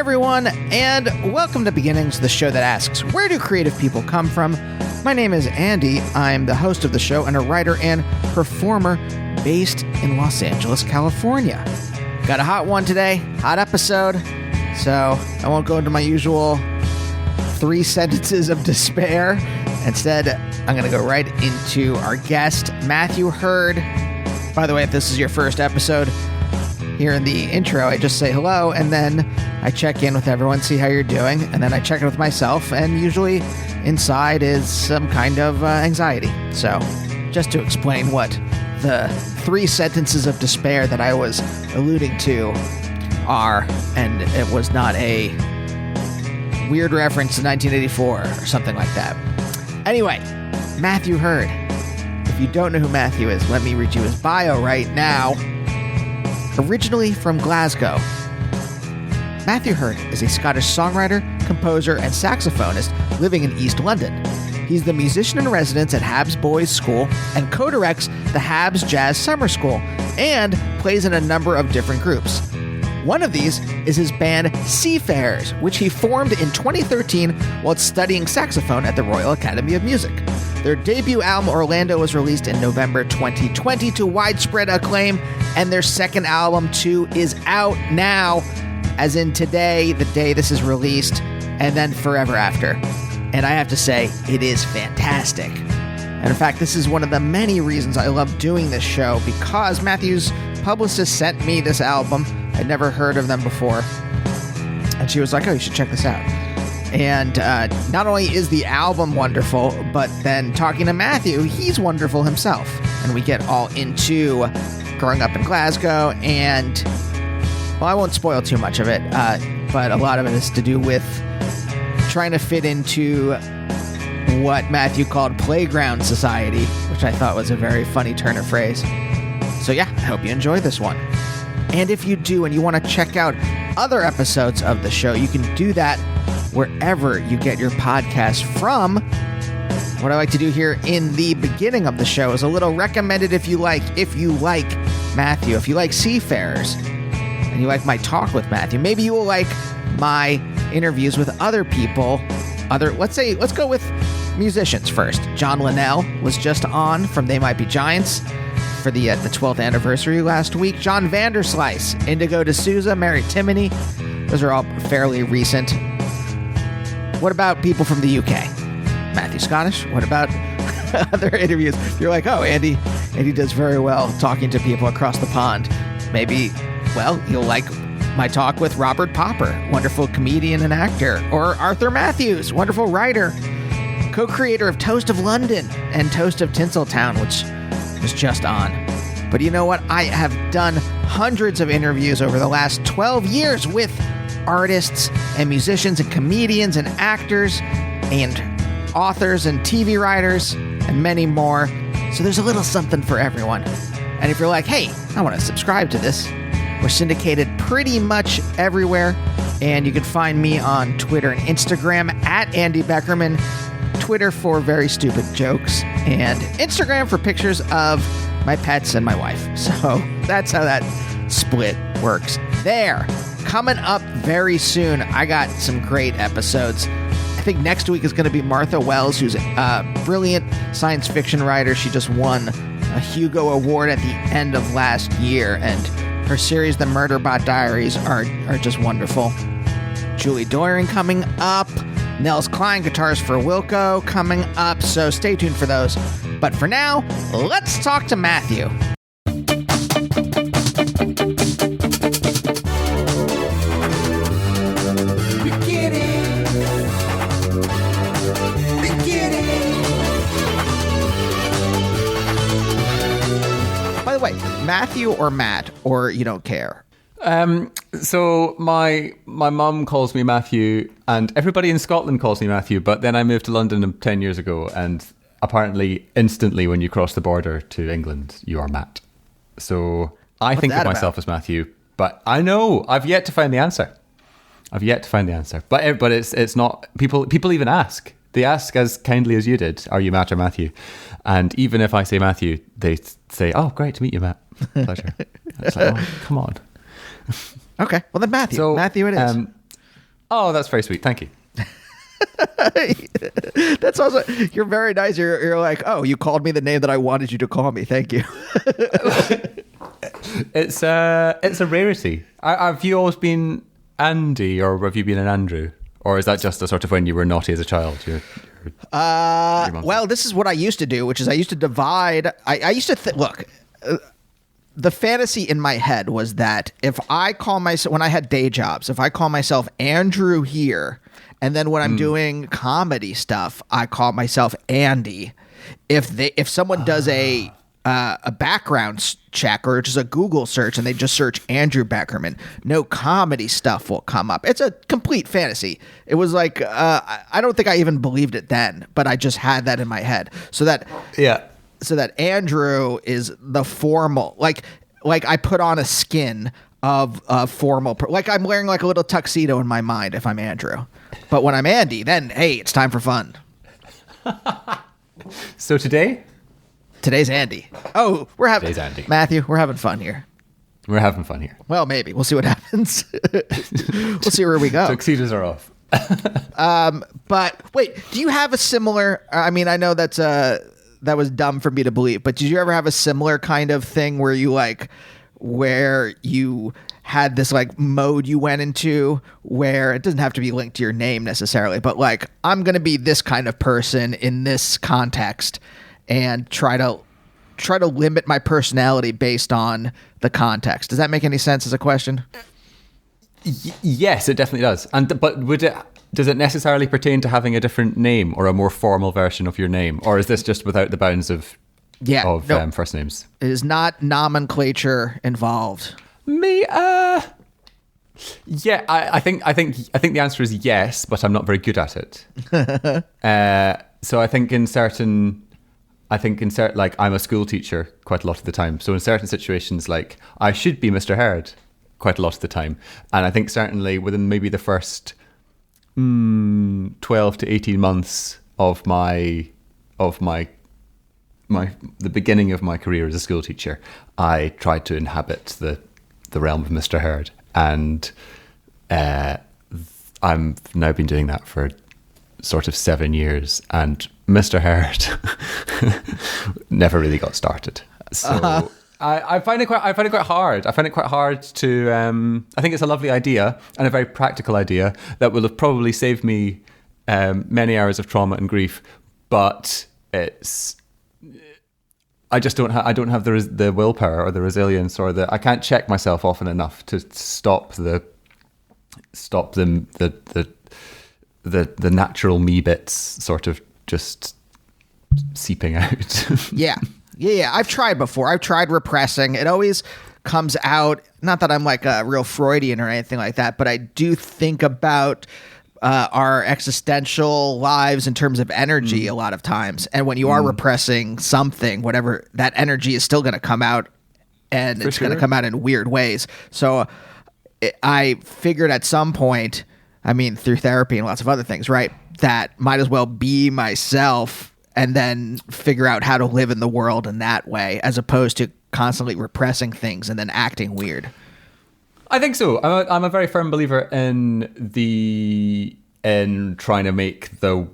everyone, and welcome to Beginnings, the show that asks, where do creative people come from? My name is Andy. I'm the host of the show and a writer and performer based in Los Angeles, California. Got a hot one today, hot episode, so I won't go into my usual 3 sentences of despair. Instead, I'm going to go right into our guest, Matthew Hurd. By the way, if this is your first episode, here in the intro, I just say hello, and then I check in with everyone, see how you're doing, and then I check in with myself, and usually inside is some kind of anxiety. So, just to explain what the 3 sentences of despair that I was alluding to are, and it was not a weird reference to 1984 or something like that. Anyway, Matthew Hurd. If you don't know who Matthew is, let me read you his bio right now. Originally from Glasgow, Matthew Hurd is a Scottish songwriter, composer, and saxophonist living in East London. He's the musician in residence at Habs Boys School and co-directs the Habs Jazz Summer School and plays in a number of different groups. One of these is his band Seafarers, which he formed in 2013 while studying saxophone at the Royal Academy of Music. Their debut album, Orlando, was released in November 2020 to widespread acclaim, and their second album, 2, is out now, as in today, the day this is released, and then forever after. And I have to say, it is fantastic. And in fact, this is one of the many reasons I love doing this show, because Matthew's publicist sent me this album. I'd never heard of them before. And she was like, oh, you should check this out. And not only is the album wonderful, but then talking to Matthew, he's wonderful himself. And we get all into growing up in Glasgow, and, well, I won't spoil too much of it, but a lot of it is to do with trying to fit into what Matthew called playground society, which I thought was a very funny turn of phrase. So yeah, I hope you enjoy this one. And if you do and you want to check out other episodes of the show, you can do that wherever you get your podcast from. What I like to do here in the beginning of the show is a little recommended if you like Matthew, if you like Seafarers, and you like my talk with Matthew. Maybe you will like my interviews with other people. Let's go with musicians first. John Linnell was just on from They Might Be Giants for the 12th anniversary last week. John Vanderslice, Indigo D'Souza, Mary Timony. Those are all fairly recent. What about people from the UK? Matthew Scottish. What about other interviews? You're like, oh, Andy does very well talking to people across the pond. Maybe, well, you'll like my talk with Robert Popper, wonderful comedian and actor, or Arthur Matthews, wonderful writer, co-creator of Toast of London and Toast of Tinseltown, which was just on. But you know what? I have done hundreds of interviews over the last 12 years with artists and musicians and comedians and actors and authors and TV writers and many more. So there's a little something for everyone. And if you're like, hey, I want to subscribe to this, we're syndicated pretty much everywhere. And you can find me on Twitter and Instagram at Andy Beckerman. Twitter for very stupid jokes, and Instagram for pictures of my pets and my wife. So that's how that split works there. Coming up very soon, I got some great episodes. I think next week is going to be Martha Wells, who's a brilliant science fiction writer. She just won a Hugo Award at the end of last year, and her series, The Murderbot Diaries, are just wonderful. Julie Doering coming up. Nels Klein, Guitars for Wilco, coming up, so stay tuned for those. But for now, let's talk to Matthew. By the way, Matthew or Matt, or you don't care? So my mum calls me Matthew, and everybody in Scotland calls me Matthew, but then I moved to London 10 years ago, and apparently instantly when you cross the border to England, you are Matt. So I think of myself as Matthew, but I know I've yet to find the answer. But it's not, people even ask. They ask as kindly as you did, are you Matt or Matthew? And even if I say Matthew, they say, oh, great to meet you, Matt. Pleasure. It's like, oh, come on. Okay, well then Matthew. So, Matthew it is. Oh, that's very sweet. Thank you. That's also, you're very nice. You're like, oh, you called me the name that I wanted you to call me. Thank you. It's a rarity. Have you always been Andy, or have you been an Andrew? Or is that just a sort of when you were naughty as a child? Well, this is what I used to do, which is I used to divide. I used to look. The fantasy in my head was that if I call myself, when I had day jobs, if I call myself Andrew here, and then when I'm doing comedy stuff, I call myself Andy. If someone does a background check or just a Google search and they just search Andrew Beckerman, no comedy stuff will come up. It's a complete fantasy. It was like, I don't think I even believed it then, but I just had that in my head. So that Andrew is the formal, like I put on a skin of a formal, like I'm wearing like a little tuxedo in my mind if I'm Andrew. But when I'm Andy, then, hey, it's time for fun. So today's Andy. Oh, today's Andy. Matthew, we're having fun here. We're having fun here. Well, maybe. We'll see what happens. We'll see where we go. Tuxedos are off. But wait, do you have a similar, I mean, I know that was dumb for me to believe, but did you ever have a similar kind of thing where you had this like mode you went into where it doesn't have to be linked to your name necessarily, but like, I'm going to be this kind of person in this context and try to limit my personality based on the context. Does that make any sense as a question? Yes, it definitely does. But does it necessarily pertain to having a different name or a more formal version of your name? Or is this just without the bounds of first names? It is not nomenclature involved. Me, yeah, I think the answer is yes, but I'm not very good at it. So I think in certain, like I'm a school teacher quite a lot of the time. So in certain situations, like I should be Mr. Herd quite a lot of the time. And I think certainly within maybe the first 12 to 18 months of the beginning of my career as a school teacher, I tried to inhabit the realm of Mr. Herd, and I'm now been doing that for sort of 7 years, and Mr. Herd never really got started. So I find it quite hard. I find it quite hard to. I think it's a lovely idea and a very practical idea that will have probably saved me many hours of trauma and grief, but it's. I just don't have. I don't have the willpower or the resilience or I can't check myself often enough to stop the natural me bits sort of just seeping out. Yeah. I've tried before. I've tried repressing. It always comes out. Not that I'm like a real Freudian or anything like that, but I do think about our existential lives in terms of energy a lot of times. And when you are repressing something, whatever, that energy is still going to come out, and it's going to come out in weird ways. So I figured at some point, I mean, through therapy and lots of other things, right, that might as well be myself and then figure out how to live in the world in that way, as opposed to constantly repressing things and then acting weird. I think so. I'm a very firm believer in trying to make the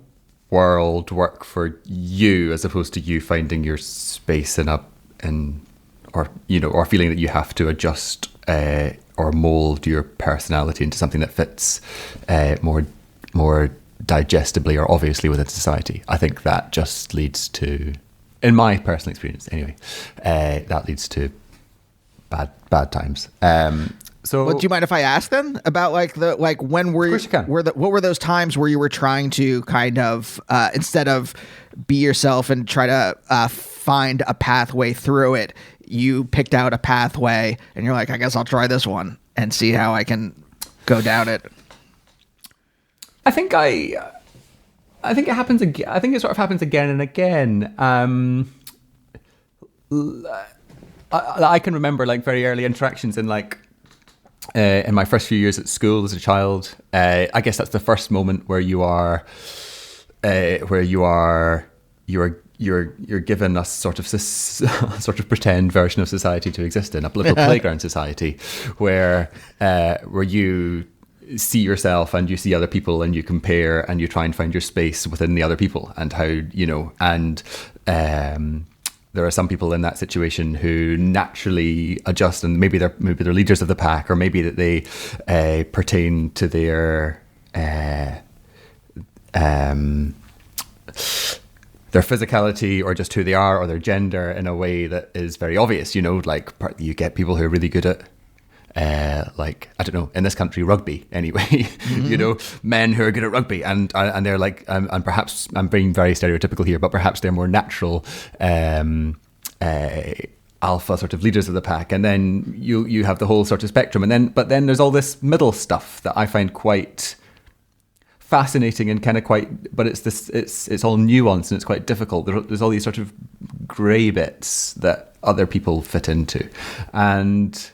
world work for you, as opposed to you finding your space or feeling that you have to adjust or mold your personality into something that fits more digestibly or obviously within society. I think that just leads to, in my personal experience anyway, that leads to bad times. So, well, do you mind if I ask then about when were you can. What were those times where you were trying to kind of instead of be yourself and try to find a pathway through it, you picked out a pathway and you're like, I guess I'll try this one and see how I can go down it? I think it happens again. I think it sort of happens again and again. I can remember like very early interactions in my first few years at school as a child. I guess that's the first moment where you're given a sort of pretend version of society to exist in, a little playground society where see yourself and you see other people and you compare and you try and find your space within the other people, and how, and there are some people in that situation who naturally adjust, and maybe they're leaders of the pack, or maybe that they pertain to their physicality, or just who they are, or their gender, in a way that is very obvious. Like you get people who are really good at like, I don't know, in this country, rugby anyway. Mm-hmm. Men who are good at rugby, and they're like, and perhaps I'm being very stereotypical here, but perhaps they're more natural alpha sort of leaders of the pack. And then you have the whole sort of spectrum, but then there's all this middle stuff that I find quite fascinating and kind of but it's all nuanced and it's quite difficult. There's all these sort of grey bits that other people fit into, and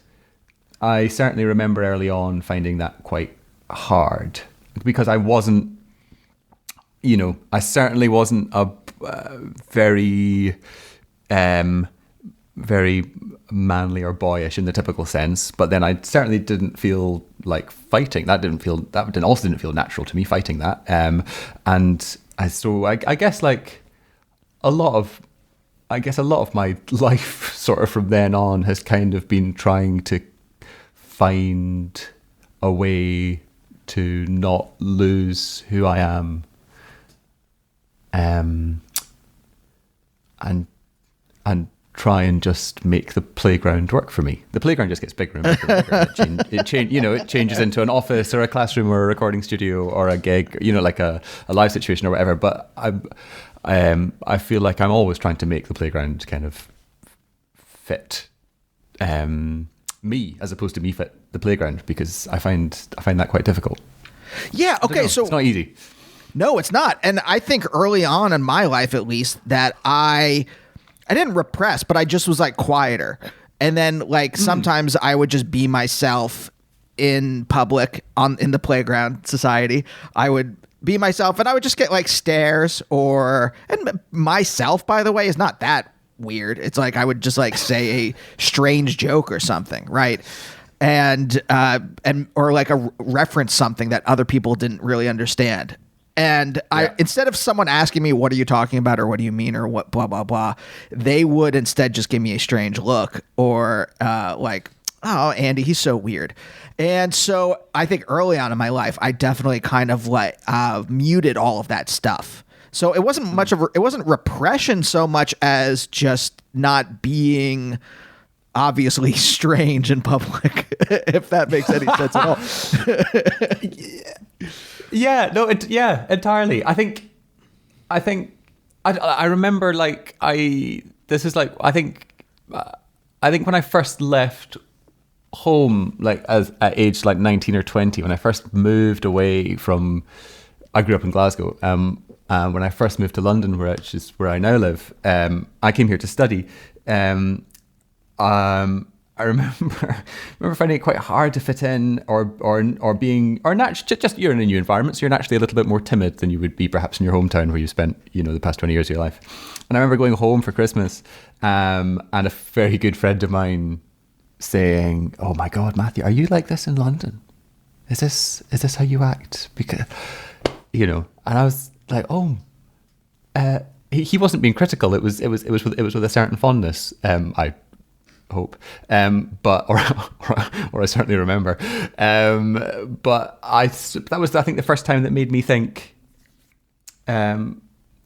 I certainly remember early on finding that quite hard, because I wasn't, I certainly wasn't a very very manly or boyish in the typical sense, but then I certainly didn't feel like fighting. That also didn't feel natural to me, fighting that. And I guess like a lot of my life sort of from then on has kind of been trying to find a way to not lose who I am, and try and just make the playground work for me. The playground just gets bigger and bigger and bigger. It changes into an office or a classroom or a recording studio or a gig, like a live situation or whatever. But I feel like I'm always trying to make the playground kind of fit me, as opposed to me fit the playground, because I find that quite difficult. Yeah. Okay. So it's not easy. No, it's not. And I think early on in my life, at least, that I didn't repress, but I just was like quieter. And then like sometimes I would just be myself in public in the playground society. I would be myself and I would just get like stares, and myself, by the way, is not that weird. It's like I would just like say a strange joke or something, right? And or like reference something that other people didn't really understand. And instead of someone asking me, what are you talking about? Or what do you mean? Or what, blah, blah, blah. They would instead just give me a strange look, or like, oh, Andy, he's so weird. And so I think early on in my life, I definitely kind of like muted all of that stuff. So it wasn't it wasn't repression so much as just not being obviously strange in public, if that makes any sense at all. Yeah, no, entirely. I think I remember like I think when I first left home, like at age like 19 or 20, when I first moved away from, I grew up in Glasgow. When I first moved to London, which is where I now live, I came here to study. I remember finding it quite hard to fit in, or just you're in a new environment, so you're naturally a little bit more timid than you would be perhaps in your hometown where you spent the past 20 years of your life. And I remember going home for Christmas, and a very good friend of mine saying, "Oh my God, Matthew, are you like this in London? Is this how you act?" Because and I was like, "Oh." He wasn't being critical. It was with a certain fondness. I hope, but or I certainly remember. But that was, I think, the first time that made me think.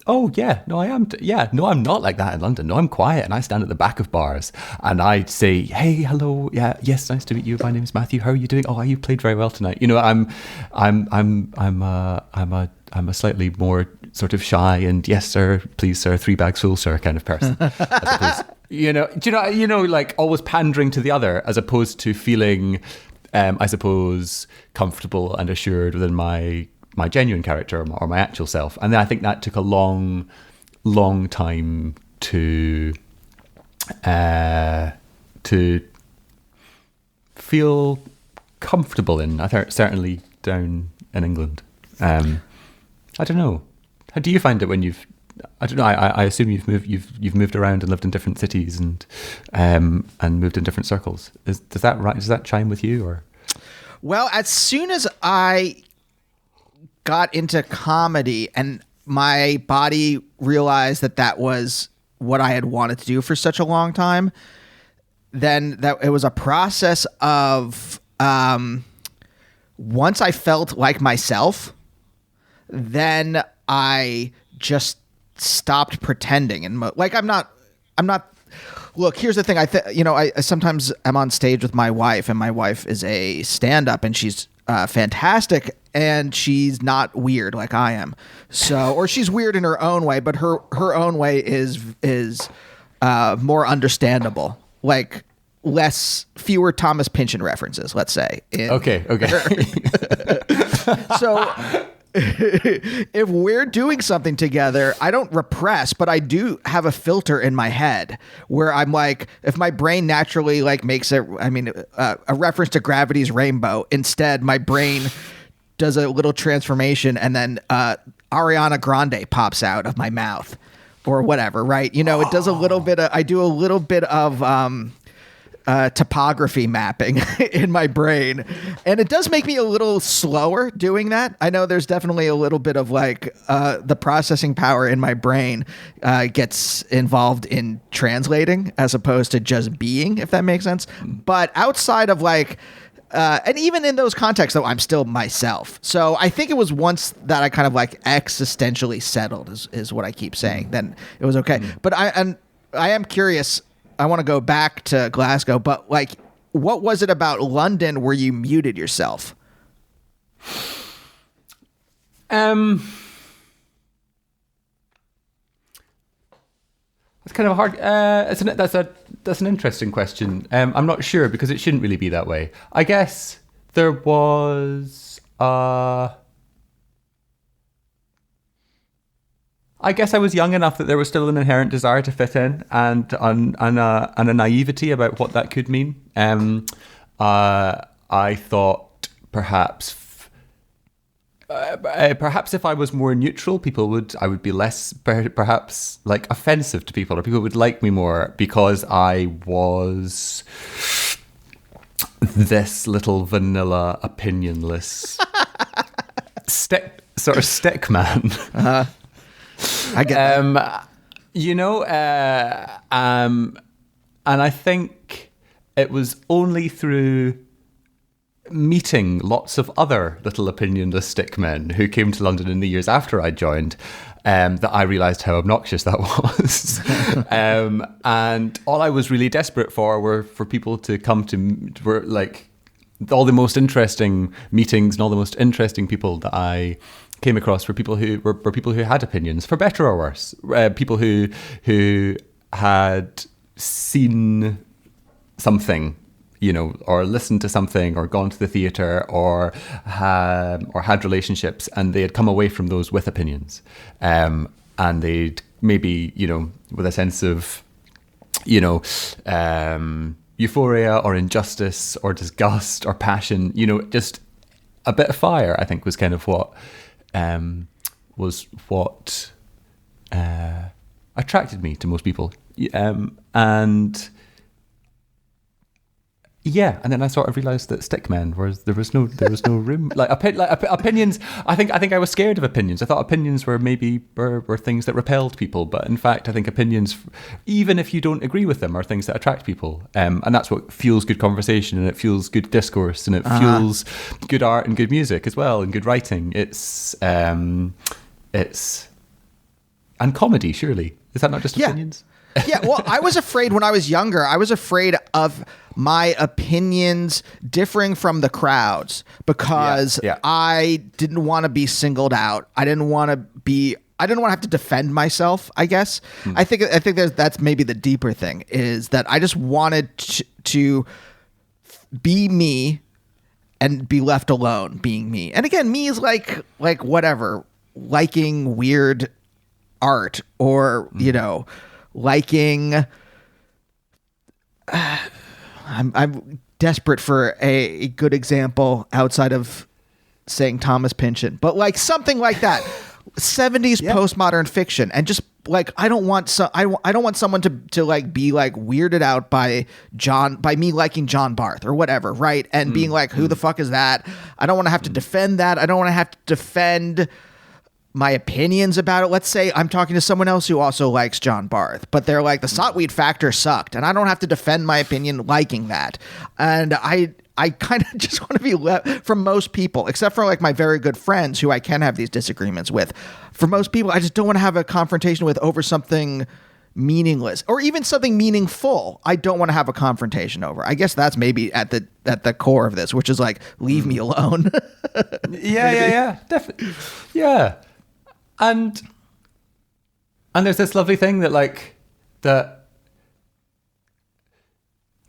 Oh yeah, no, I am. Yeah, no, I'm not like that in London. No, I'm quiet and I stand at the back of bars and I say, "Hey, hello, yeah, yes, nice to meet you. My name is Matthew. How are you doing? Oh, you played very well tonight." I'm a slightly more sort of shy and yes, sir, please, sir, 3 bags full, sir, kind of person. As opposed, like always pandering to the other, as opposed to feeling, I suppose, comfortable and assured within my genuine character or my actual self. And then I think that took a long, long time to feel comfortable in. I think certainly down in England. I don't know. How do you find it when you've? I don't know. I assume you've moved around and lived in different cities and moved in different circles. Does that chime with you or? Well, as soon as I got into comedy and my body realized that that was what I had wanted to do for such a long time, then that it was a process of once I felt like myself, then I just stopped pretending. And I'm not. Look, here's the thing. I sometimes I'm on stage with my wife, and my wife is a stand-up, and she's fantastic, and she's not weird like I am. So, or she's weird in her own way, but her own way is more understable. Like fewer Thomas Pynchon references, let's say. Okay. So if we're doing something together, I don't repress, but I do have a filter in my head where I'm like, if my brain naturally like makes a reference to Gravity's Rainbow, instead my brain does a little transformation and then Ariana Grande pops out of my mouth or whatever, right? You know, it does a little bit of, I do a little bit of topography mapping in my brain, and it does make me a little slower doing that. I know there's definitely a little bit of like the processing power in my brain gets involved in translating as opposed to just being, if that makes sense. But outside of like and even in those contexts though, I'm still myself. So I think it was once that I kind of like existentially settled is what I keep saying, then it was okay. But I am curious, I want to go back to Glasgow, but like, what was it about London where you muted yourself? That's kind of a hard. That's an interesting question. I'm not sure because it shouldn't really be that way. I guess there was. I guess I was young enough that there was still an inherent desire to fit in and a naivety about what that could mean. I thought perhaps if I was more neutral, I would be less perhaps like offensive to people, or people would like me more because I was this little vanilla, opinionless stick man. Uh-huh. I get that. And I think it was only through meeting lots of other little opinionless stick men who came to London in the years after I joined that I realised how obnoxious that was. And all I was really desperate for were for people to come to, were like all the most interesting meetings and all the most interesting people that I came across were people who had opinions, for better or worse. People who had seen something, or listened to something, or gone to the theatre, or had relationships, and they had come away from those with opinions, and they'd maybe with a sense of euphoria or injustice or disgust or passion, just a bit of fire. I think was kind of what. Was what attracted me to most people, and then I sort of realised that stickmen there was no room like opinions. I think I was scared of opinions. I thought opinions were maybe were things that repelled people, but in fact I think opinions, even if you don't agree with them, are things that attract people, and that's what fuels good conversation, and it fuels good discourse, and it fuels good art and good music as well, and good writing. It's and comedy, surely. Is that not just opinions? Yeah, well, I was afraid when I was younger. I was afraid of my opinions differing from the crowds because I didn't want to be singled out. I didn't want to have to defend myself, I guess. I think that's maybe the deeper thing, is that I just wanted to be me and be left alone being me. And again, me is like whatever, liking weird art or, liking I'm desperate for a good example outside of saying Thomas Pynchon, but like something like that. 70s postmodern fiction, and just like I don't want I don't want someone to like be like weirded out by me liking John Barth or whatever, right? And being like, who the fuck is that? I don't want to have to defend that. I don't want to have to defend my opinions about it. Let's say I'm talking to someone else who also likes John Barth, but they're like, the Sotweed Factor sucked, and I don't have to defend my opinion liking that. And I kind of just want to be left from most people, except for like my very good friends who I can have these disagreements with. For most people, I just don't want to have a confrontation with over something meaningless or even something meaningful. I don't want to have a confrontation over. I guess that's maybe at the core of this, which is like, leave me alone. yeah, definitely. Yeah. And there's this lovely thing that like that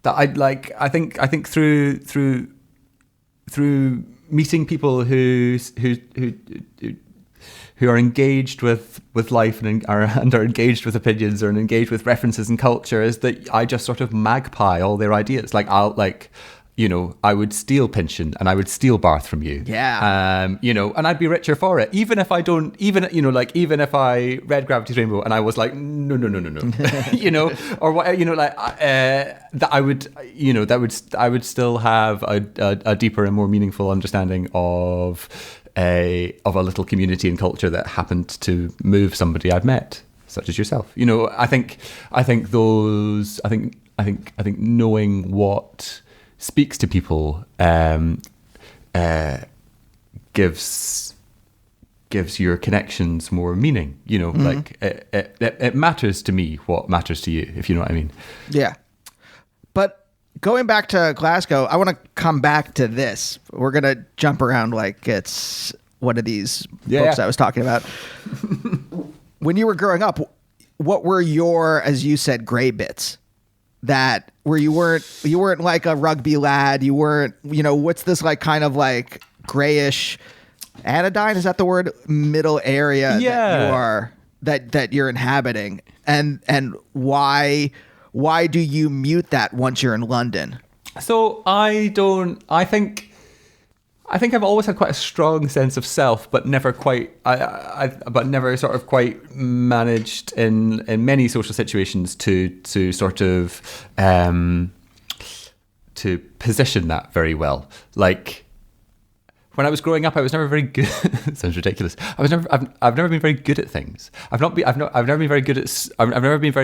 I like. I think through meeting people who are engaged with life and are engaged with opinions or engaged with references and culture is that I just sort of magpie all their ideas. Like I'll like. I would steal Pynchon and I would steal Barth from you. Yeah. And I'd be richer for it. Even if I if I read Gravity's Rainbow and I was like, no. Or what, that I would still have a deeper and more meaningful understanding of a little community and culture that happened to move somebody I'd met, such as yourself. I think knowing what speaks to people gives your connections more meaning. Like it matters to me what matters to you, if you know what I mean. Yeah. But going back to Glasgow, I want to come back to this. We're going to jump around like it's one of these books I was talking about. When you were growing up, what were your, as you said, gray bits? That where you weren't like a rugby lad, you weren't, what's this like kind of like grayish anodyne, is that the word, middle area that you are that you're inhabiting, and why do you mute that once you're in London? So I think I've always had quite a strong sense of self, but never quite. But never sort of quite managed in many social situations to sort of to position that very well. Like when I was growing up, I was never very good. Sounds ridiculous. I've never been very good at things. I've never been very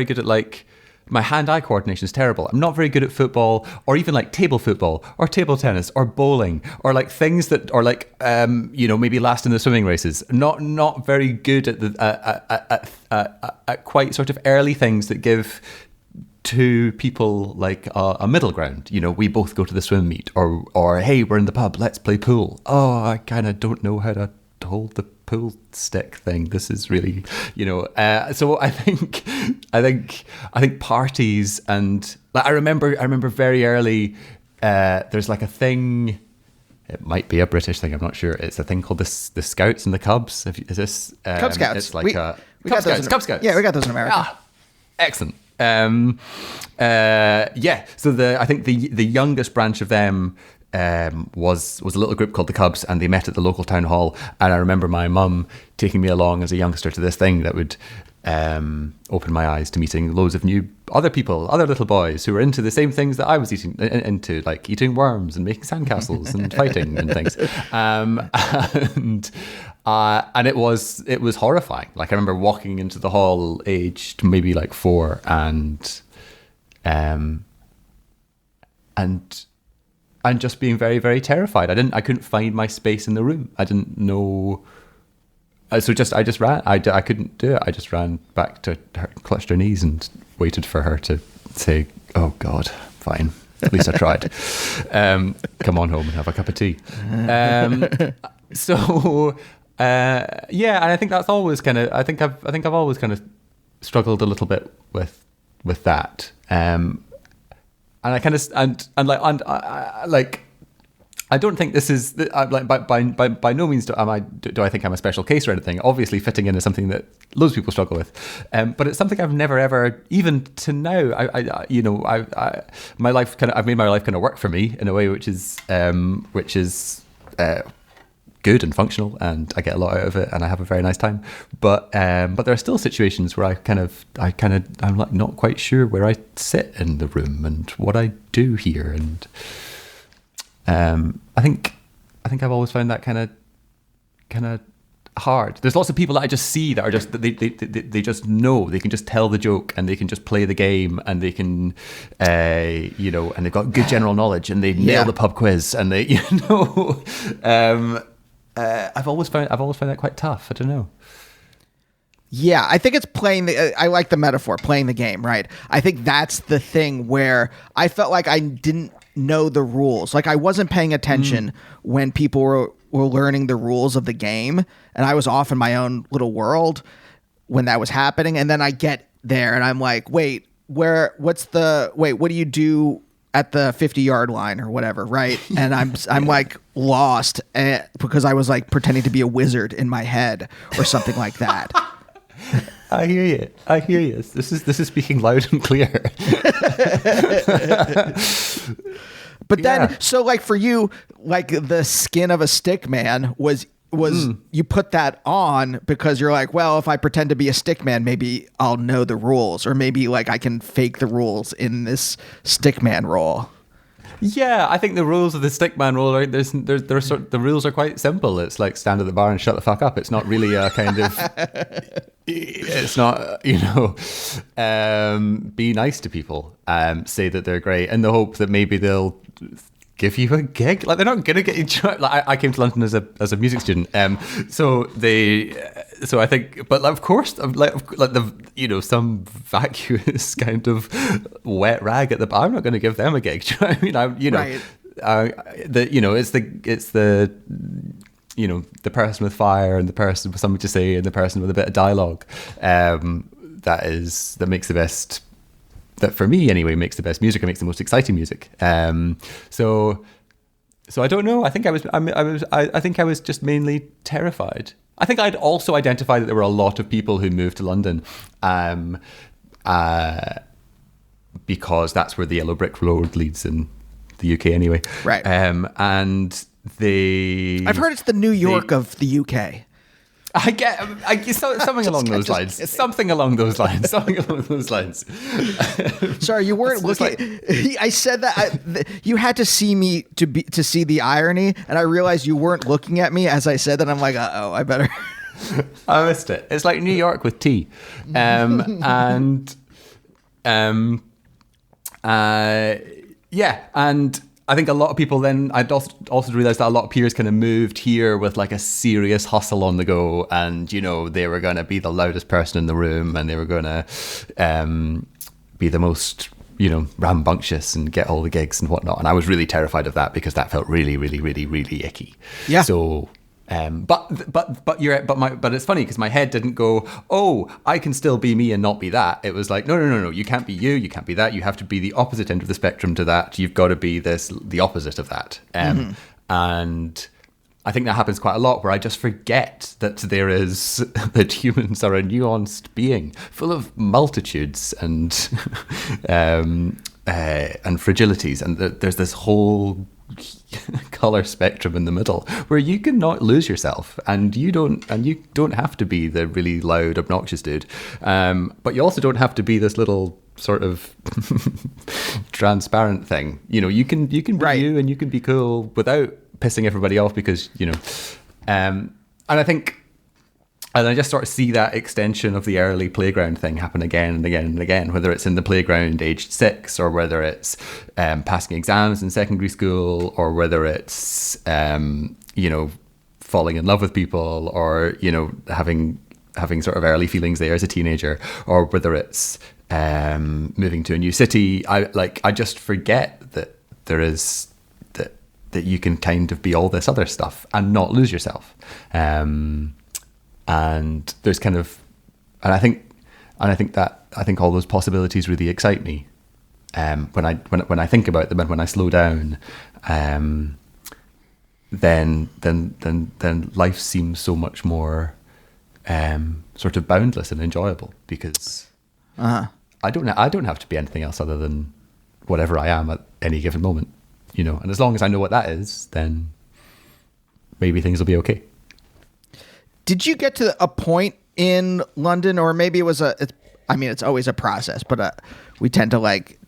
good at like. My hand-eye coordination is terrible. I'm not very good at football, or even like table football, or table tennis, or bowling, or like things that, or like maybe last in the swimming races. Not very good at the at quite sort of early things that give to people like a middle ground. We both go to the swim meet, or hey, we're in the pub, let's play pool. Oh, I kind of don't know how to hold the pool stick thing. This is really, so I think parties, and like I remember very early, there's like a thing, it might be a British thing, I'm not sure. It's a thing called the Scouts and the Cubs. Is this Cub Scouts? It's like Cub Scouts. Yeah, we got those in America. Excellent. So I think the youngest branch of them was a little group called the Cubs, and they met at the local town hall. And I remember my mum taking me along as a youngster to this thing that would open my eyes to meeting loads of new other people, other little boys who were into the same things that I was into, like eating worms and making sandcastles and fighting and things. And it was horrifying. Like I remember walking into the hall aged maybe like 4 and just being very, very terrified. I couldn't find my space in the room. I didn't know. So I just ran. I couldn't do it. I just ran back to her, clutched her knees and waited for her to say, "Oh God, fine. At least I tried. Come on home and have a cup of tea." And I think that's always kind of. I think I've always kind of struggled a little bit with that. And I kind of I don't think this is like by no means do I think I'm a special case or anything. Obviously, fitting in is something that loads of people struggle with, but it's something I've never ever, even to now. I've made my life kind of work for me in a way which is good and functional, and I get a lot out of it, and I have a very nice time. But there are still situations where I'm like not quite sure where I sit in the room and what I do here, and I think I've always found that kind of hard. There's lots of people that I just see that are just they just know, they can just tell the joke and they can just play the game and they can and they've got good general knowledge and they nail the pub quiz and they I've always found that quite tough. I don't know. Yeah, I think it's playing I like the metaphor, playing the game, right? I think that's the thing where I felt like I didn't know the rules. Like I wasn't paying attention when people were learning the rules of the game, and I was off in my own little world when that was happening. And then I get there and I'm like, wait, what do you do at the 50-yard line or whatever, right? And I'm like lost because I was like pretending to be a wizard in my head or something like that. I hear you. This is speaking loud and clear. But then, so like for you, like the skin of a stick man was you put that on because you're like, well, if I pretend to be a stick man, maybe I'll know the rules, or maybe like I can fake the rules in this stick man role. Yeah, I think the rules of the stickman role, right? The rules are quite simple. It's like stand at the bar and shut the fuck up. It's not really a kind of. It's not, be nice to people. Say that they're great, in the hope that maybe they'll give you a gig. Like they're not gonna get you. Like I came to London as a music student. So I think, but of course, like the some vacuous kind of wet rag at the bar, I'm not going to give them a gig. Do you know what I mean? Right. It's the the person with fire and the person with something to say and the person with a bit of dialogue. That makes the best. That for me anyway makes the best music and makes the most exciting music. So I don't know. I think I was just mainly terrified. I think I'd also identified that there were a lot of people who moved to London because that's where the yellow brick road leads in the UK anyway. Right. And I've heard it's the New York of the UK. I get something along those lines. Something along those lines. Sorry, you weren't looking. I said that you had to see me to see the irony, and I realized you weren't looking at me as I said that. I'm like, I better. I missed it. It's like New York with tea, and I think a lot of people then, I'd also realised that a lot of peers kind of moved here with like a serious hustle on the go, and they were going to be the loudest person in the room, and they were going to be the most rambunctious and get all the gigs and whatnot. And I was really terrified of that because that felt really, really, really, really icky. Yeah. So. But it's funny because my head didn't go, oh, I can still be me and not be that. It was like, no, you can't be you can't be that. You have to be the opposite end of the spectrum to that. You've got to be the opposite of that. And I think that happens quite a lot, where I just forget that that humans are a nuanced being full of multitudes and fragilities, and there's this whole color spectrum in the middle where you can not lose yourself, and you don't have to be the really loud, obnoxious dude, but you also don't have to be this little sort of transparent thing. You can be you, and you can be cool without pissing everybody off, because and I just sort of see that extension of the early playground thing happen again and again and again, whether it's in the playground aged 6, or whether it's passing exams in secondary school, or whether it's, falling in love with people, or, having sort of early feelings there as a teenager, or whether it's moving to a new city. I just forget that there is that you can kind of be all this other stuff and not lose yourself. And there's kind of, I think all those possibilities really excite me. When I think about them, and when I slow down, then life seems so much more sort of boundless and enjoyable, because I don't have to be anything else other than whatever I am at any given moment, And as long as I know what that is, then maybe things will be okay. Did you get to a point in London, or maybe it was it's always a process, but we tend to like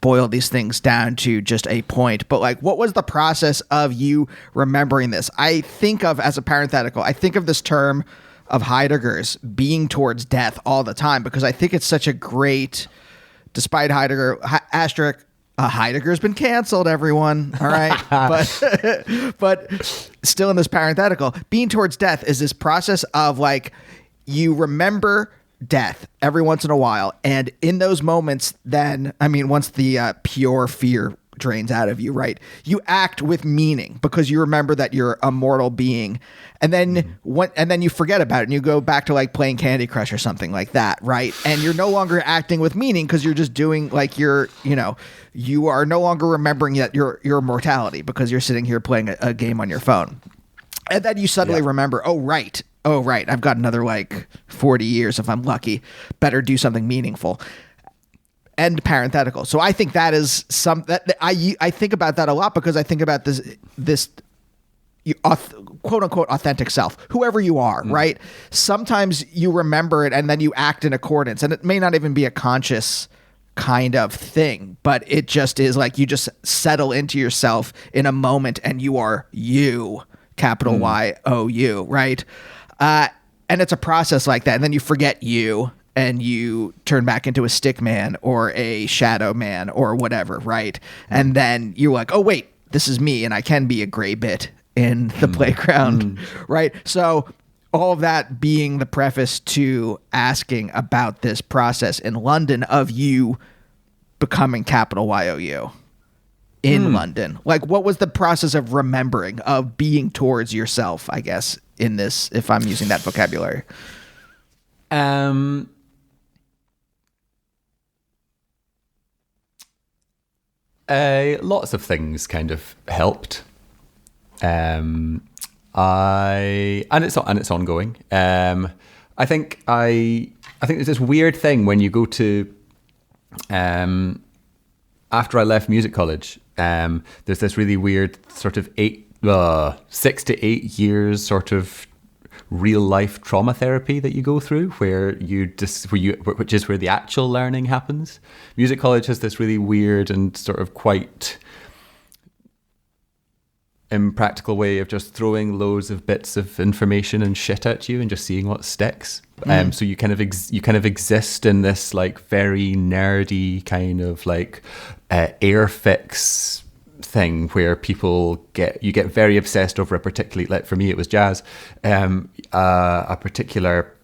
boil these things down to just a point. But like, what was the process of you remembering this? I think of, as a parenthetical, I think of this term of Heidegger's being towards death all the time, because I think it's such a great, despite Heidegger, Heidegger's been canceled, everyone. All right. but still in this parenthetical, being towards death is this process of like, you remember death every once in a while. And in those moments, then, once the pure fear drains out of you, right, you act with meaning because you remember that you're a mortal being. And then then you forget about it and you go back to like playing Candy Crush or something like that, right? And you're no longer acting with meaning because you're just doing like you are no longer remembering that your mortality because you're sitting here playing a game on your phone. And then you suddenly remember, oh right, I've got another like 40 years if I'm lucky. Better do something meaningful. End parenthetical. So I think that is I think about that a lot because I think about this quote unquote authentic self, whoever you are, right? Sometimes you remember it and then you act in accordance, and it may not even be a conscious kind of thing, but it just is like you just settle into yourself in a moment and you are you, capital Y-O-U, right? And it's a process like that. And then you forget you and you turn back into a stick man or a shadow man or whatever, right? And then you're like, oh, wait, this is me and I can be a gray bit in the playground, right? So all of that being the preface to asking about this process in London of you becoming capital Y-O-U in London. Like, what was the process of remembering, of being towards yourself, I guess, in this, if I'm using that vocabulary? Lots of things kind of helped. And it's ongoing. I think there's this weird thing when you go to after I left music college, there's this really weird sort of 6 to 8 years sort of real life trauma therapy that you go through which is where the actual learning happens. Music college has this really weird and sort of quite impractical way of just throwing loads of bits of information and shit at you and just seeing what sticks. So you kind of exist in this like very nerdy kind of like airfix thing where you get very obsessed over a particularly, like for me it was jazz, a particular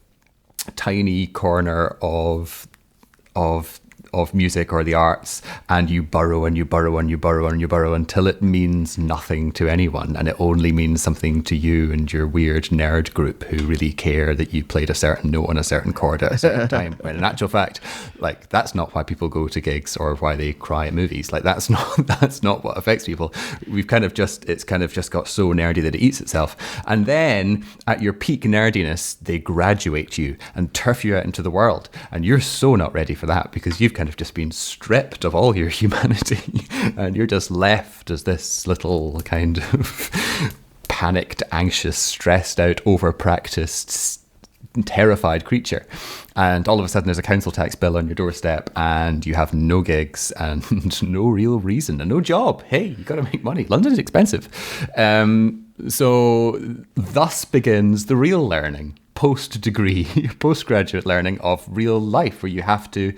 tiny corner of music or the arts, and you burrow and you burrow and you burrow and you burrow until it means nothing to anyone, and it only means something to you and your weird nerd group who really care that you played a certain note on a certain chord at a certain time. When in actual fact, like, that's not why people go to gigs or why they cry at movies. Like, that's not what affects people. It's kind of just got so nerdy that it eats itself. And then at your peak nerdiness, they graduate you and turf you out into the world, and you're so not ready for that because you've kind of just been stripped of all your humanity and you're just left as this little kind of panicked, anxious, stressed out, over-practiced, terrified creature. And all of a sudden there's a council tax bill on your doorstep and you have no gigs and no real reason and no job. Hey, you got to make money. London is expensive. So thus begins the real learning, post-degree, postgraduate learning of real life, where you have to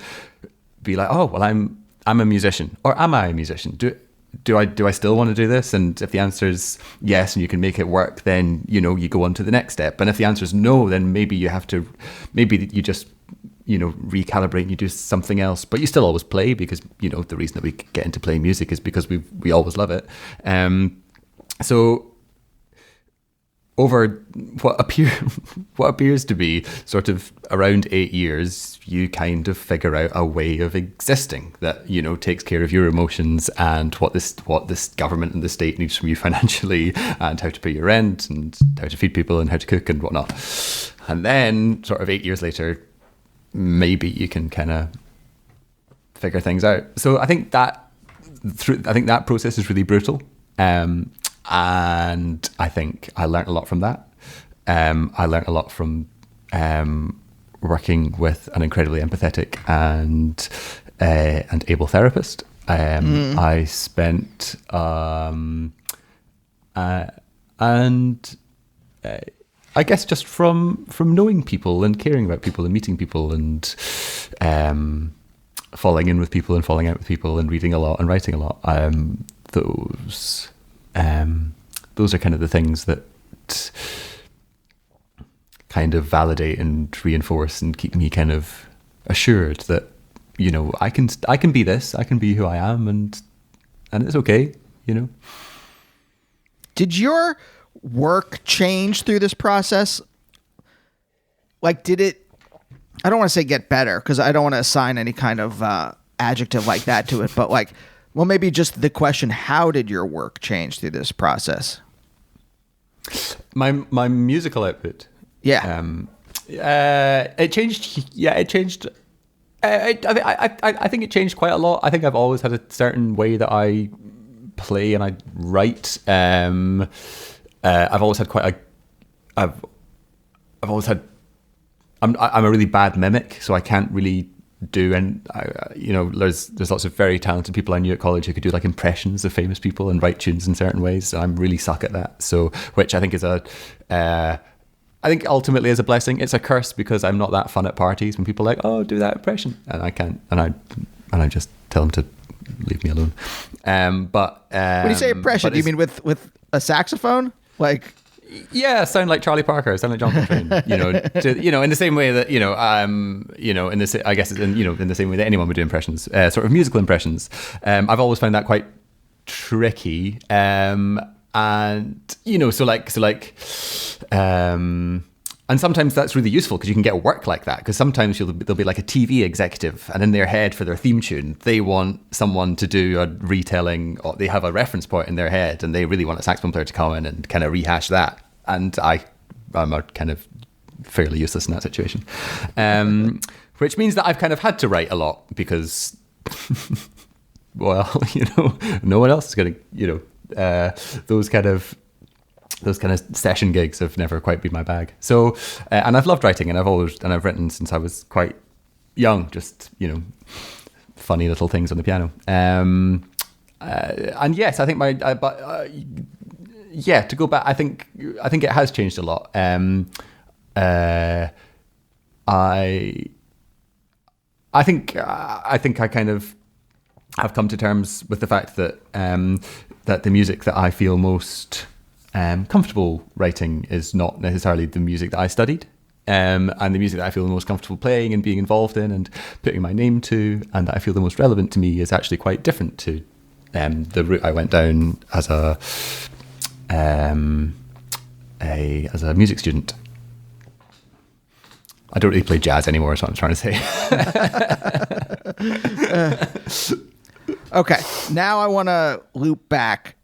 be like, oh, well, I'm a musician, or am I a musician? Do I still want to do this? And if the answer is yes, and you can make it work, then you go on to the next step. And if the answer is no, then maybe you just recalibrate and you do something else. But you still always play because the reason that we get into playing music is because we always love it. So over what appears to be sort of around 8 years, you kind of figure out a way of existing that takes care of your emotions and what this government and the state needs from you financially, and how to pay your rent and how to feed people and how to cook and whatnot. And then sort of 8 years later, maybe you can kind of figure things out. So I think that process is really brutal. And I think I learned a lot from that. I learned a lot from working with an incredibly empathetic and able therapist. I spent and I guess just from knowing people and caring about people and meeting people and falling in with people and falling out with people and reading a lot and writing a lot. Those are kind of the things that kind of validate and reinforce and keep me kind of assured that, you know, I can be this, I can be who I am, and it's okay, you know. Did your work change through this process? Like, did it, I don't want to say get better, because I don't want to assign any kind of adjective like that to it, but like, well, maybe just the question, how did your work change through this process? My musical output. Yeah. It changed. Yeah, it changed. I think it changed quite a lot. I think I've always had a certain way that I play and I write. I've always had quite a. I've always had. I'm a really bad mimic, so I can't really do, and you know, there's lots of very talented people I knew at college who could do like impressions of famous people and write tunes in certain ways. So I'm really suck at that. So, which I think is I think ultimately is a blessing. It's a curse because I'm not that fun at parties when people are like, oh, do that impression, and I can't, and I just tell them to leave me alone. But when you say impression, do you mean with a saxophone, like? Yeah, sound like Charlie Parker, sound like John Coltrane. In the same way that in this, I guess, in the same way that anyone would do impressions, sort of musical impressions. I've always found that quite tricky, and and sometimes that's really useful because you can get work like that. Because sometimes there'll be like a TV executive, and in their head for their theme tune, they want someone to do a retelling, or they have a reference point in their head, and they really want a saxophone player to come in and kind of rehash that. And I'm a kind of fairly useless in that situation, which means that I've kind of had to write a lot because, well, no one else is going to, those kind of session gigs have never quite been my bag. So, and I've loved writing, and I've written since I was quite young, just, funny little things on the piano. And yes, I think to go back, I think it has changed a lot. I think I kind of have come to terms with the fact that that the music that I feel most comfortable writing is not necessarily the music that I studied, and the music that I feel the most comfortable playing and being involved in and putting my name to, and that I feel the most relevant to me, is actually quite different to the route I went down as a music student. I don't really play jazz anymore, is what I'm trying to say. Okay, now I want to loop back,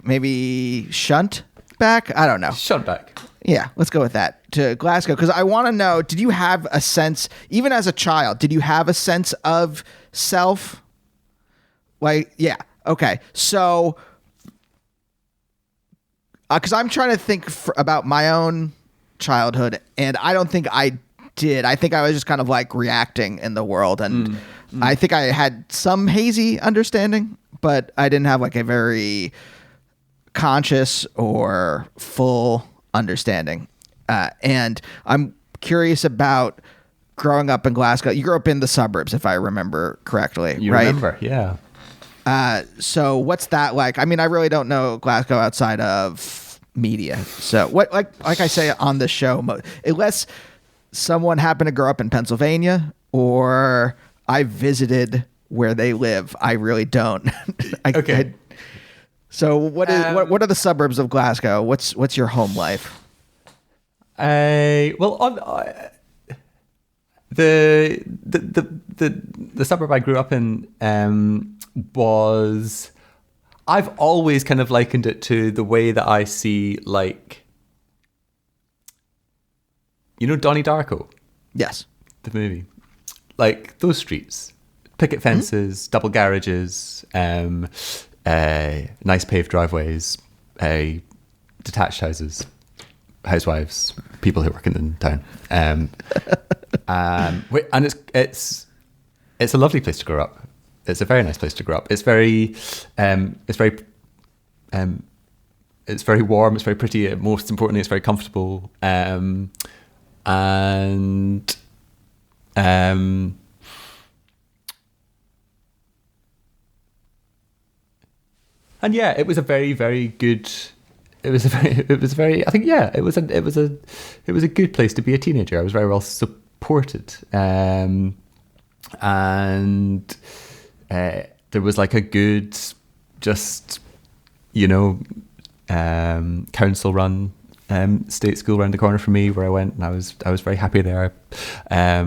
maybe shunt back? I don't know. Shunt back. Yeah, let's go with that, to Glasgow, because I want to know, did you have a sense, even as a child, did you have a sense of self? Like, yeah, okay. So, because I'm trying to think about my own childhood, and I don't think I did. I think I was just kind of like reacting in the world, and I think I had some hazy understanding, but I didn't have like a very conscious or full understanding. And I'm curious about growing up in Glasgow. You grew up in the suburbs, if I remember correctly, right? Remember, yeah. So what's that like? I mean, I really don't know Glasgow outside of media. So what, like I say on the show, unless someone happened to grow up in Pennsylvania or I visited where they live, I really don't. Okay. So what are the suburbs of Glasgow? What's your home life? The suburb I grew up in was, I've always kind of likened it to the way that I see, like, Donnie Darko? Yes. The movie. Like, those streets. Picket fences, double garages, nice paved driveways, detached houses, housewives, people who work in the town. And it's a lovely place to grow up. It's a very nice place to grow up. It's very warm. It's very pretty. Most importantly, it's very comfortable. And yeah, it was a very, very good. It was very. I think it was a good place to be a teenager. I was very well supported, and there was like a good, just council run state school around the corner from me where I went, and I was very happy there. I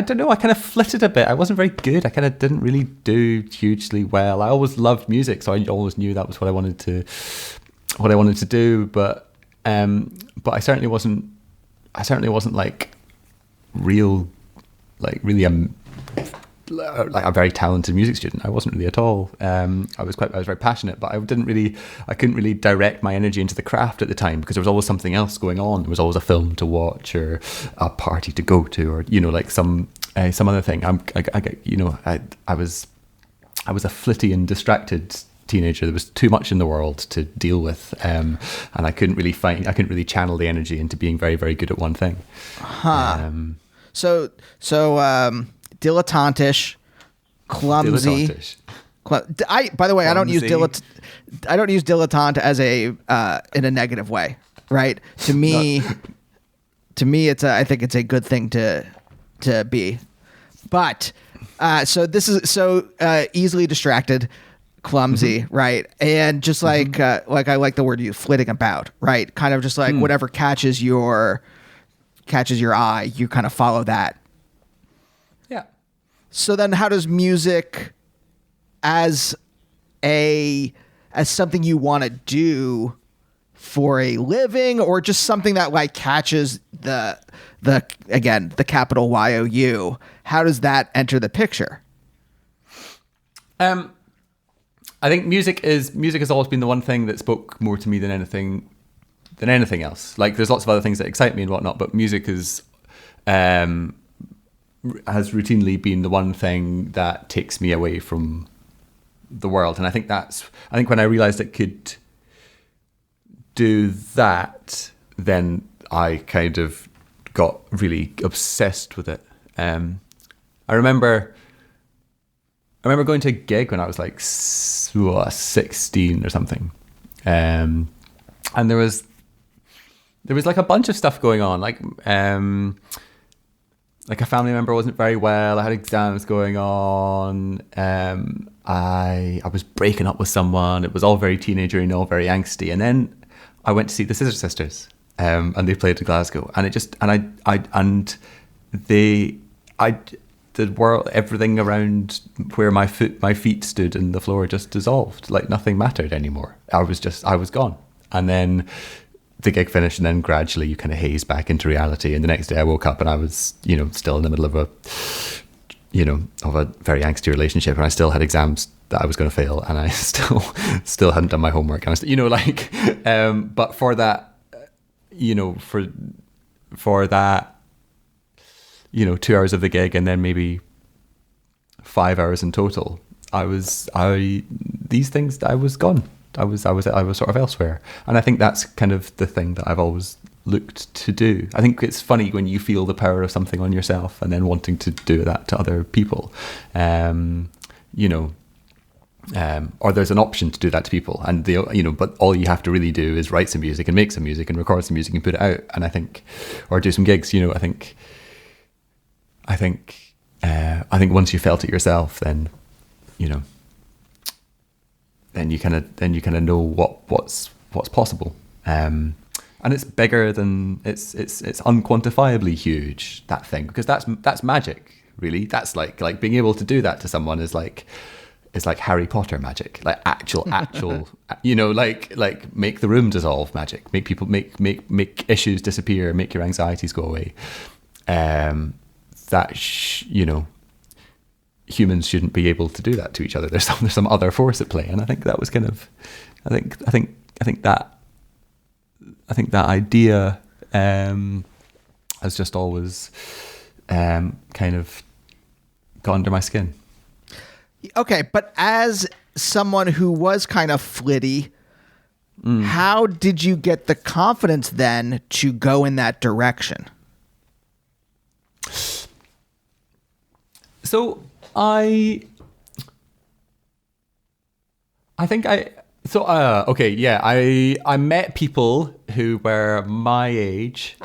don't know, I kind of flitted a bit. I wasn't very good. I kind of didn't really do hugely well. I always loved music, so I always knew that was what I wanted to do. But I certainly wasn't like really like a very talented music student. I wasn't really at all. I was very passionate, but I couldn't really direct my energy into the craft at the time because there was always something else going on. There was always a film to watch or a party to go to, or like some other thing. I was a flitty and distracted teenager. There was too much in the world to deal with, and I couldn't really channel the energy into being very, very good at one thing. So dilettantish, clumsy. By the way, I don't use dilettante as in a negative way, right? To me, I think it's a good thing to be. But so this is so easily distracted, clumsy, mm-hmm. right? And just like I like the word you flitting about, right? Kind of just like whatever catches your eye, you kind of follow that. Yeah. So then how does music as something you want to do for a living, or just something that like catches the capital YOU, how does that enter the picture? I think music has always been the one thing that spoke more to me than anything else. Like there's lots of other things that excite me and whatnot, but music has routinely been the one thing that takes me away from the world. And I think when I realized it could do that, then I kind of got really obsessed with it. I remember going to a gig when I was like 16 or something. And there was like a bunch of stuff going on, like a family member wasn't very well. I had exams going on. I was breaking up with someone. It was all very teenager and all very angsty. And then I went to see the Scissor Sisters, and they played to Glasgow. And the world, everything around where my feet stood in the floor just dissolved. Like nothing mattered anymore. I was gone. And then the gig finished, and then gradually you kind of haze back into reality. And the next day I woke up and I was, still in the middle of a very angsty relationship, and I still had exams that I was going to fail, and I still hadn't done my homework. And but for that, for that, 2 hours of the gig, and then maybe 5 hours in total, I was gone. I was sort of elsewhere. And I think that's kind of the thing that I've always looked to do. I think it's funny when you feel the power of something on yourself and then wanting to do that to other people. Or there's an option to do that to people, and but all you have to really do is write some music and make some music and record some music and put it out. And I think, or do some gigs. I think once you felt it yourself, then then you kind of know what's possible, and it's bigger than it's unquantifiably huge, that thing, because that's magic, really. That's like being able to do that to someone is like Harry Potter magic, like actual like make the room dissolve magic, make people make issues disappear, make your anxieties go away. humans shouldn't be able to do that to each other. There's some other force at play, and I think that was kind of, I think that idea has just always kind of got under my skin. Okay, but as someone who was kind of flitty, how did you get the confidence then to go in that direction? So I met people who were my age,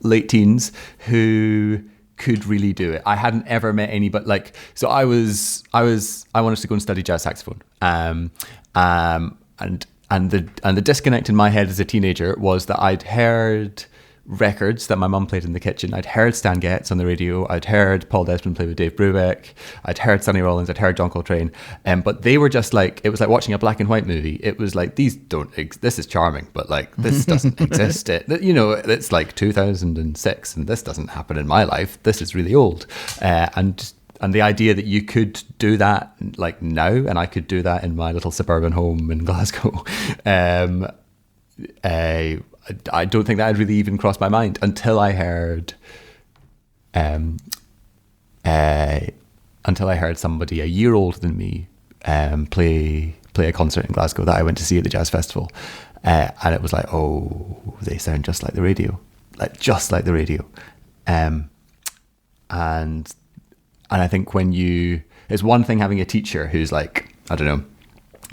late teens, who could really do it. I hadn't ever met anybody I wanted to go and study jazz saxophone. And the disconnect in my head as a teenager was that I'd heard records that my mum played in the kitchen. I'd heard Stan Getz on the radio. I'd heard Paul Desmond play with Dave Brubeck. I'd heard Sonny Rollins. I'd heard John Coltrane. But they were just like, it was like watching a black and white movie. It was like, this is charming, but like, this doesn't exist. It's like 2006 and this doesn't happen in my life. This is really old. And the idea that you could do that like now, and I could do that in my little suburban home in Glasgow, I don't think that had really even crossed my mind until I heard somebody a year older than me play a concert in Glasgow that I went to see at the Jazz Festival, and it was like, oh, they sound just like the radio, and I think it's one thing having a teacher who's like, I don't know,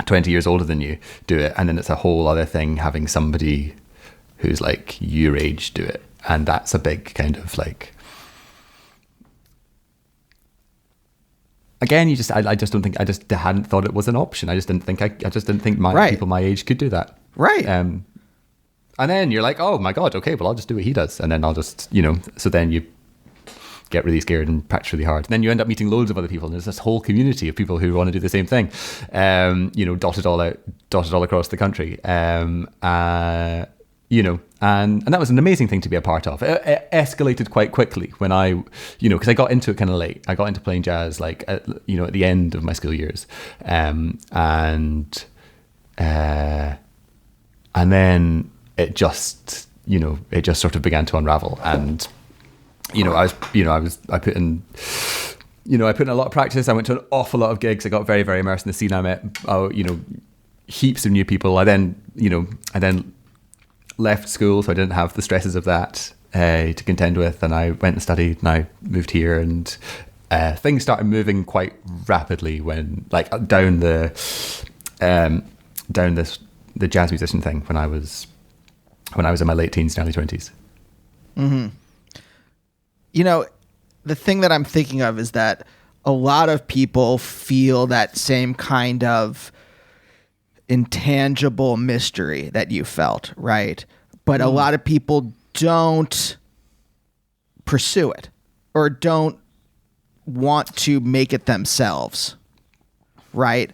20 years older than you do it, and then it's a whole other thing having somebody who's like your age do it, and that's a big kind of like, again, I just hadn't thought it was an option. I just didn't think people my age could do that, right? And then you're like, oh my god, okay, well I'll just do what he does, and then I'll just, so then you get really scared and practice really hard. And then you end up meeting loads of other people, and there's this whole community of people who want to do the same thing, dotted all across the country. And that was an amazing thing to be a part of. It escalated quite quickly when because I got into it kind of late. I got into playing jazz at the end of my school years, and then it just sort of began to unravel. And I put in a lot of practice. I went to an awful lot of gigs. I got very, very immersed in the scene. I met heaps of new people. I then left school, so I didn't have the stresses of that to contend with, and I went and studied, and I moved here, and things started moving quite rapidly when down the jazz musician thing when I was in my late teens and early 20s. Mm-hmm. The thing that I'm thinking of is that a lot of people feel that same kind of intangible mystery that you felt, right? But a lot of people don't pursue it or don't want to make it themselves, right?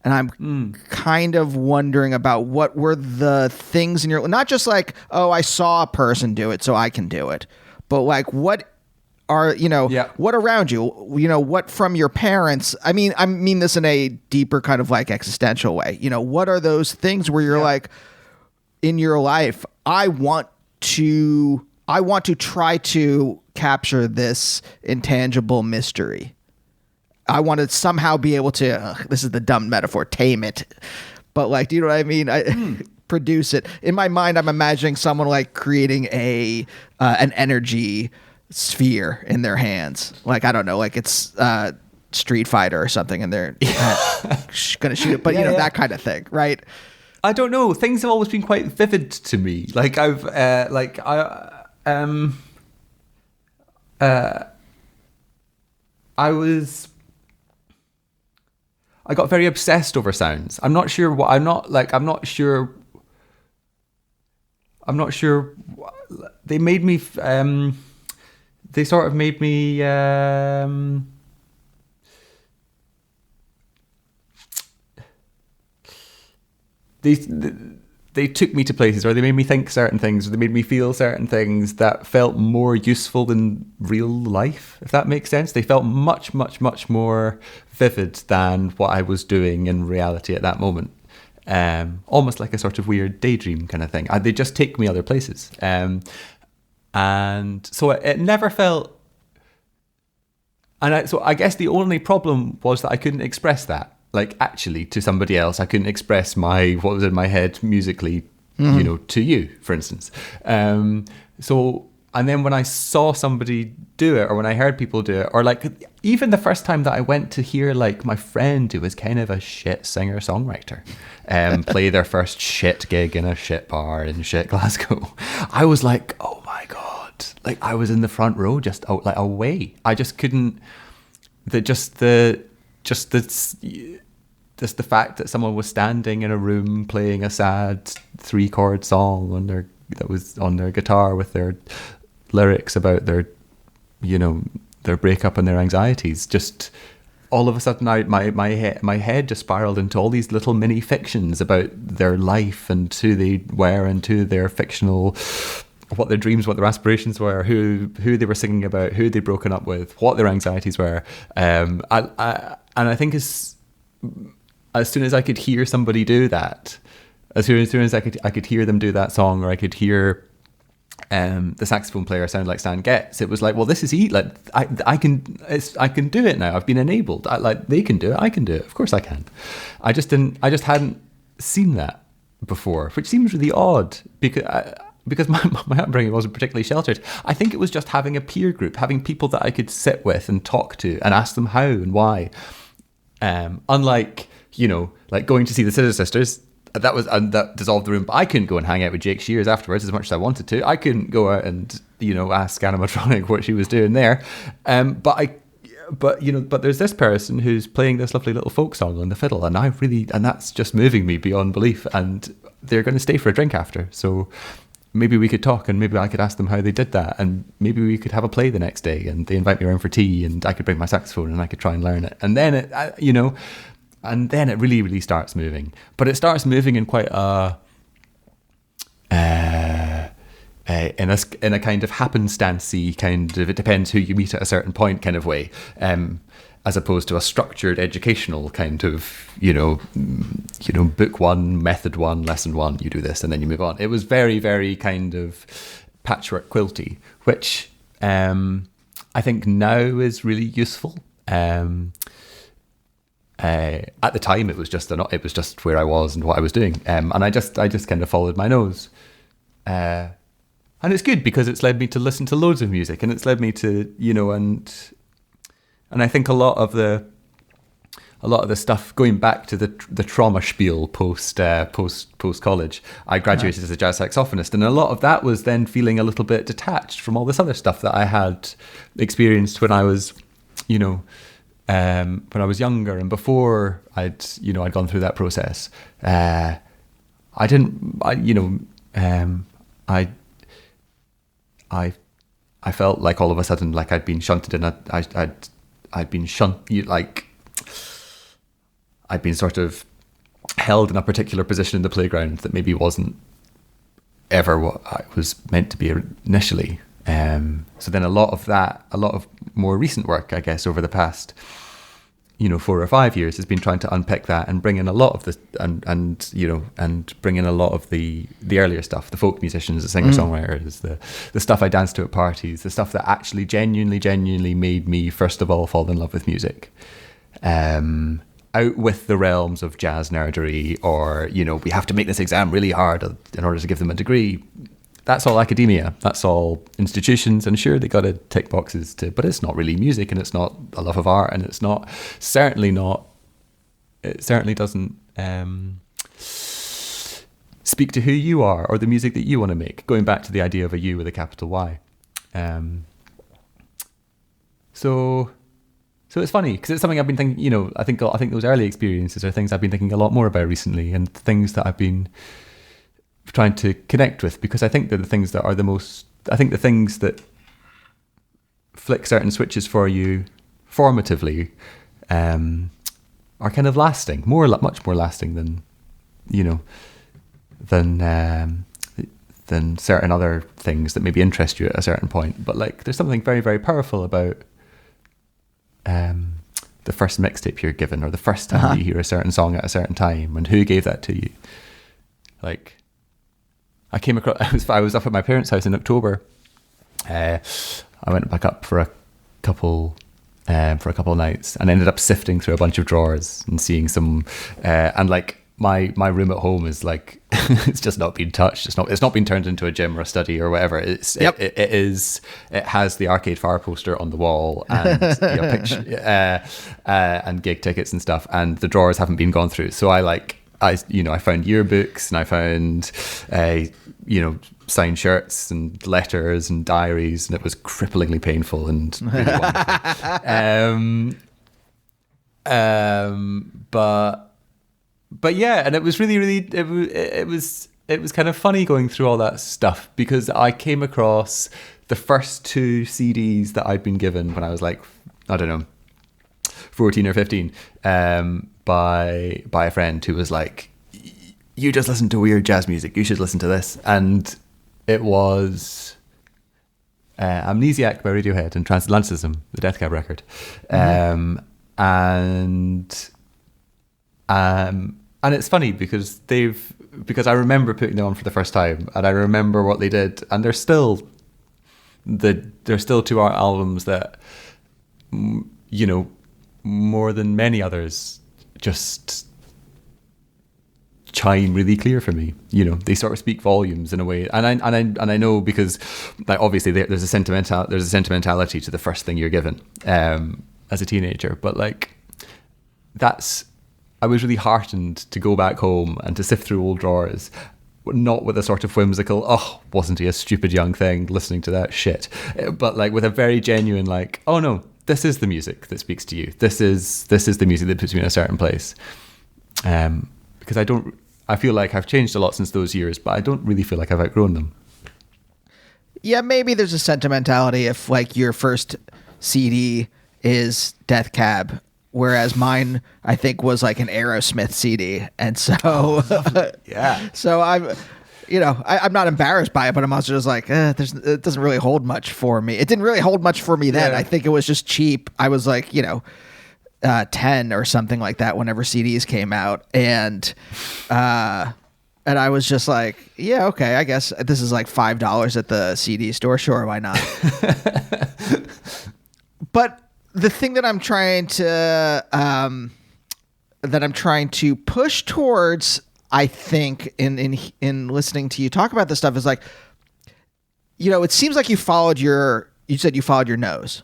And I'm kind of wondering about what were the things in your, not just like, oh, I saw a person do it, so I can do it, but like what are, what around you, what from your parents, I mean this in a deeper kind of like existential way, what are those things where you're like in your life, I want to try to capture this intangible mystery. I want to somehow be able to, this is the dumb metaphor, tame it. But like, do you know what I mean? Produce it. In my mind, I'm imagining someone like creating an energy sphere in their hands. Like, I don't know, like it's Street Fighter or something, and they're going to shoot it. But, that kind of thing, right? I don't know. Things have always been quite vivid to me. Like I got very obsessed over sounds. I'm not sure. They made me. They sort of made me. They they took me to places, or they made me think certain things, or they made me feel certain things that felt more useful than real life, if that makes sense. They felt much, much, much more vivid than what I was doing in reality at that moment. Almost like a sort of weird daydream kind of thing. They just take me other places. And so it never felt... So I guess the only problem was that I couldn't express that. Like, actually, to somebody else, I couldn't express what was in my head musically, to you, for instance. And then when I saw somebody do it, or when I heard people do it, or like even the first time that I went to hear like my friend who was kind of a shit singer-songwriter play their first shit gig in a shit bar in shit Glasgow, I was like, oh my God. Like, I was in the front row, just out, like away. I just couldn't... Just the fact that someone was standing in a room playing a sad 3-chord song that was on their guitar with their lyrics about their breakup and their anxieties. Just all of a sudden, my head just spiraled into all these little mini fictions about their life and who they were and who their fictional, what their dreams, what their aspirations were, who they were singing about, who they'd broken up with, what their anxieties were. And I think as soon as I could hear somebody do that, as soon as I could hear them do that song, or I could hear the saxophone player sound like Stan Getz, it was like, well, this is like I can do it now. I've been enabled. They can do it. I can do it. Of course I can. I just hadn't seen that before, which seems really odd because my upbringing wasn't particularly sheltered. I think it was just having a peer group, having people that I could sit with and talk to and ask them how and why. Unlike, like going to see the Scissor Sisters, that dissolved the room, but I couldn't go and hang out with Jake Shears afterwards as much as I wanted to. I couldn't go out and, ask animatronic what she was doing there. But there's this person who's playing this lovely little folk song on the fiddle, and that's just moving me beyond belief, and they're going to stay for a drink after. So maybe we could talk, and maybe I could ask them how they did that, and maybe we could have a play the next day, and they invite me around for tea, and I could bring my saxophone and I could try and learn it. And then it really, really starts moving. But it starts moving in quite in a kind of happenstancey kind of, it depends who you meet at a certain point kind of way, as opposed to a structured educational kind of, book 1, method 1, lesson 1, you do this and then you move on. It was very, very kind of patchwork quilty, which I think now is really useful. At the time, it was just where I was and what I was doing, and I just kind of followed my nose, and it's good because it's led me to listen to loads of music, and it's led me to and I think a lot of the stuff going back to the trauma spiel post college. I graduated as a jazz saxophonist, and a lot of that was then feeling a little bit detached from all this other stuff that I had experienced when I was, when I was younger and before I'd gone through that process. I felt like all of a sudden, like I'd been shunted in I'd been sort of held in a particular position in the playground that maybe wasn't ever what I was meant to be initially. So then a lot of more recent work, I guess, over the past 4 or 5 years has been trying to unpick that and bring in a lot of the and bring in a lot of the earlier stuff, the folk musicians, the singer-songwriters, the stuff I danced to at parties, the stuff that actually genuinely made me first of all fall in love with music. Out with the realms of jazz nerdery, or we have to make this exam really hard in order to give them a degree. That's all academia. That's all institutions, and sure, they got to tick boxes but it's not really music, and it's not a love of art, and it's certainly doesn't speak to who you are or the music that you want to make. Going back to the idea of a you with a capital Y. So it's funny because it's something I've been thinking. I think those early experiences are things I've been thinking a lot more about recently, and things that I've been trying to connect with, because I think they're the things that are the things that flick certain switches for you formatively are kind of lasting, much more lasting than than certain other things that maybe interest you at a certain point. But like, there's something very, very powerful about the first mixtape you're given, or the first time you hear a certain song at a certain time, and who gave that to you. Like, I came across, I was up at my parents' house in October. I went back up for a couple of nights, and ended up sifting through a bunch of drawers and seeing some, and like, my room at home is like, it's just not been touched. It's not been turned into a gym or a study or whatever. It has the Arcade Fire poster on the wall, and and gig tickets and stuff, and the drawers haven't been gone through. So I found yearbooks, and I found signed shirts and letters and diaries, and it was cripplingly painful and really wonderful. But yeah, and it was really, it was kind of funny going through all that stuff, because I came across the first 2 CDs that I'd been given when I was like, I don't know, 14 or 15, by a friend who was like, you just listen to weird jazz music, you should listen to this. And it was Amnesiac by Radiohead and Transatlanticism, the Death Cab record. And it's funny because I remember putting them on for the first time, and I remember what they did, and they're still 2 albums that, more than many others, just chime really clear for me. They sort of speak volumes in a way, and I know, because like, obviously there's a sentimentality to the first thing you're given as a teenager, but like, I was really heartened to go back home and to sift through old drawers, not with a sort of whimsical, oh, wasn't he a stupid young thing listening to that shit, but like with a very genuine, like, oh no, this is the music that speaks to you. This is the music that puts me in a certain place. Because I feel like I've changed a lot since those years, but I don't really feel like I've outgrown them. Yeah, maybe there's a sentimentality if like your first CD is Death Cab, whereas mine, I think, was like an Aerosmith CD. And so, yeah. So I'm not embarrassed by it, but I'm also just like, it doesn't really hold much for me. It didn't really hold much for me then. Yeah. I think it was just cheap. I was like, 10 or something like that whenever CDs came out. And I was just like, yeah, okay, I guess this is like $5 at the CD store. Sure, why not? But the thing that I'm trying to push towards, I think, in listening to you talk about this stuff, is like, it seems like you said you followed your nose.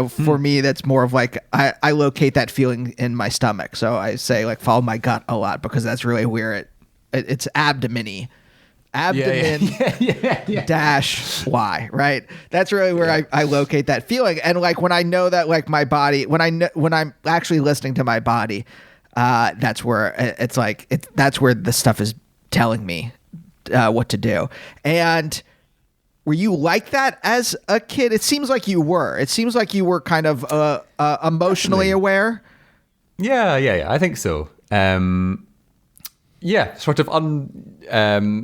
For me, that's more of like, I locate that feeling in my stomach. So I say like, follow my gut a lot, because that's really where it's abdomen-y. Abdomen dash Y, right? That's really where I locate that feeling. And like, when I know that like my body, when I'm actually listening to my body, that's where that's where the stuff is telling me what to do. And were you like that as a kid? It seems like you were. It seems like you were kind of emotionally aware. Yeah. I think so. Sort of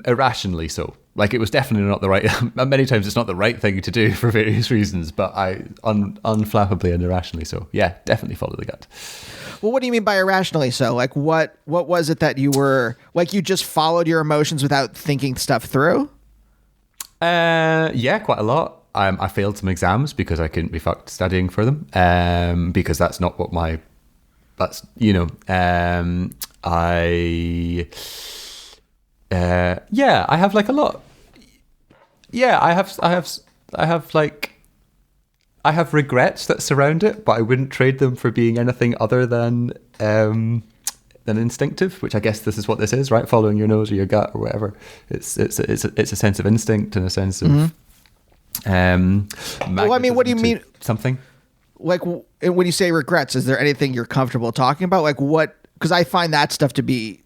irrationally so. Like, it was definitely not the right. Many times it's not the right thing to do for various reasons, but I unflappably and irrationally so. Yeah, definitely follow the gut. Well, what do you mean by irrationally so? Like, what was it that you were like? You just followed your emotions without thinking stuff through? Yeah, quite a lot. I failed some exams because I couldn't be fucked studying for them. Because that's not what I have like a lot. Yeah, I have regrets that surround it, but I wouldn't trade them for being anything other than instinctive, which I guess this is what this is, right? Following your nose or your gut or whatever. It's a sense of instinct and a sense of well, I mean, what do you mean something? Like, when you say regrets, is there anything you're comfortable talking about? Like, what? Because I find that stuff to be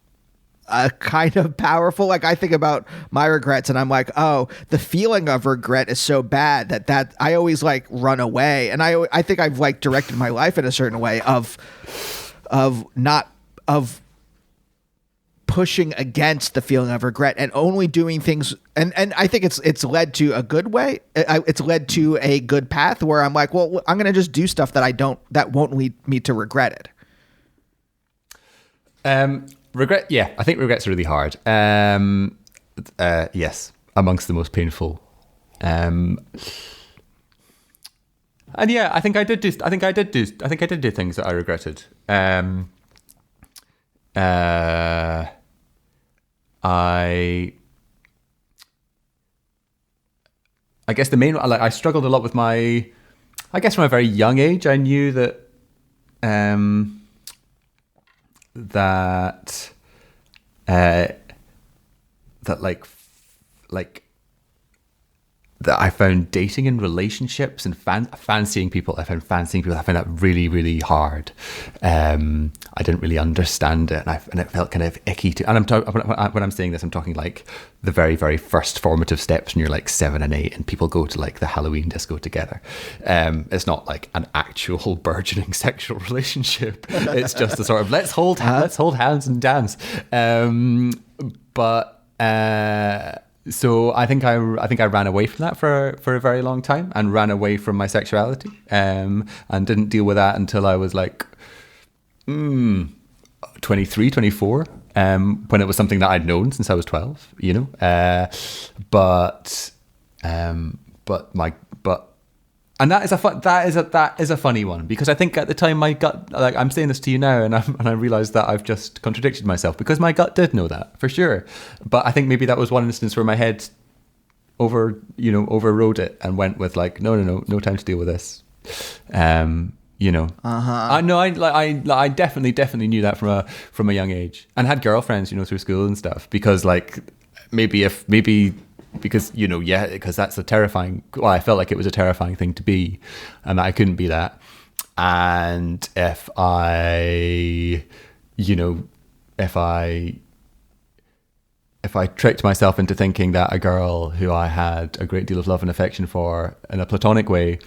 kind of powerful. Like, I think about my regrets and I'm like, oh, the feeling of regret is so bad that I always like run away. And I think I've like directed my life in a certain way of pushing against the feeling of regret and only doing things. And I think it's led to a good way. It's led to a good path where I'm like, well, I'm going to just do stuff that won't lead me to regret it. Regret. Yeah, I think regret's really hard. Yes, amongst the most painful. And yeah, I think I did do things that I regretted. I guess the main, like, I struggled a lot with I guess from a very young age, I knew that that I found dating and relationships and fancying people. I found that really, really hard. I didn't really understand it, and it felt kind of icky to. And when I'm saying this, I'm talking like the very, very first formative steps when you're like 7 and 8, and people go to like the Halloween disco together. It's not like an actual burgeoning sexual relationship. It's just a sort of let's hold hands and dance. So I think I ran away from that for a very long time, and ran away from my sexuality, and didn't deal with that until I was like 23, 24, when it was something that I'd known since I was 12, you know. And that is a funny one, because I think at the time my gut, like, I'm saying this to you now, and I realize that I've just contradicted myself, because my gut did know that for sure, but I think maybe that was one instance where my head overrode it and went with like, no time to deal with this. You know. I know. I definitely knew that from a young age, and had girlfriends, you know, through school and stuff, because like because that's a terrifying. Well, I felt like it was a terrifying thing to be, and that I couldn't be that. And if I tricked myself into thinking that a girl who I had a great deal of love and affection for in a platonic way,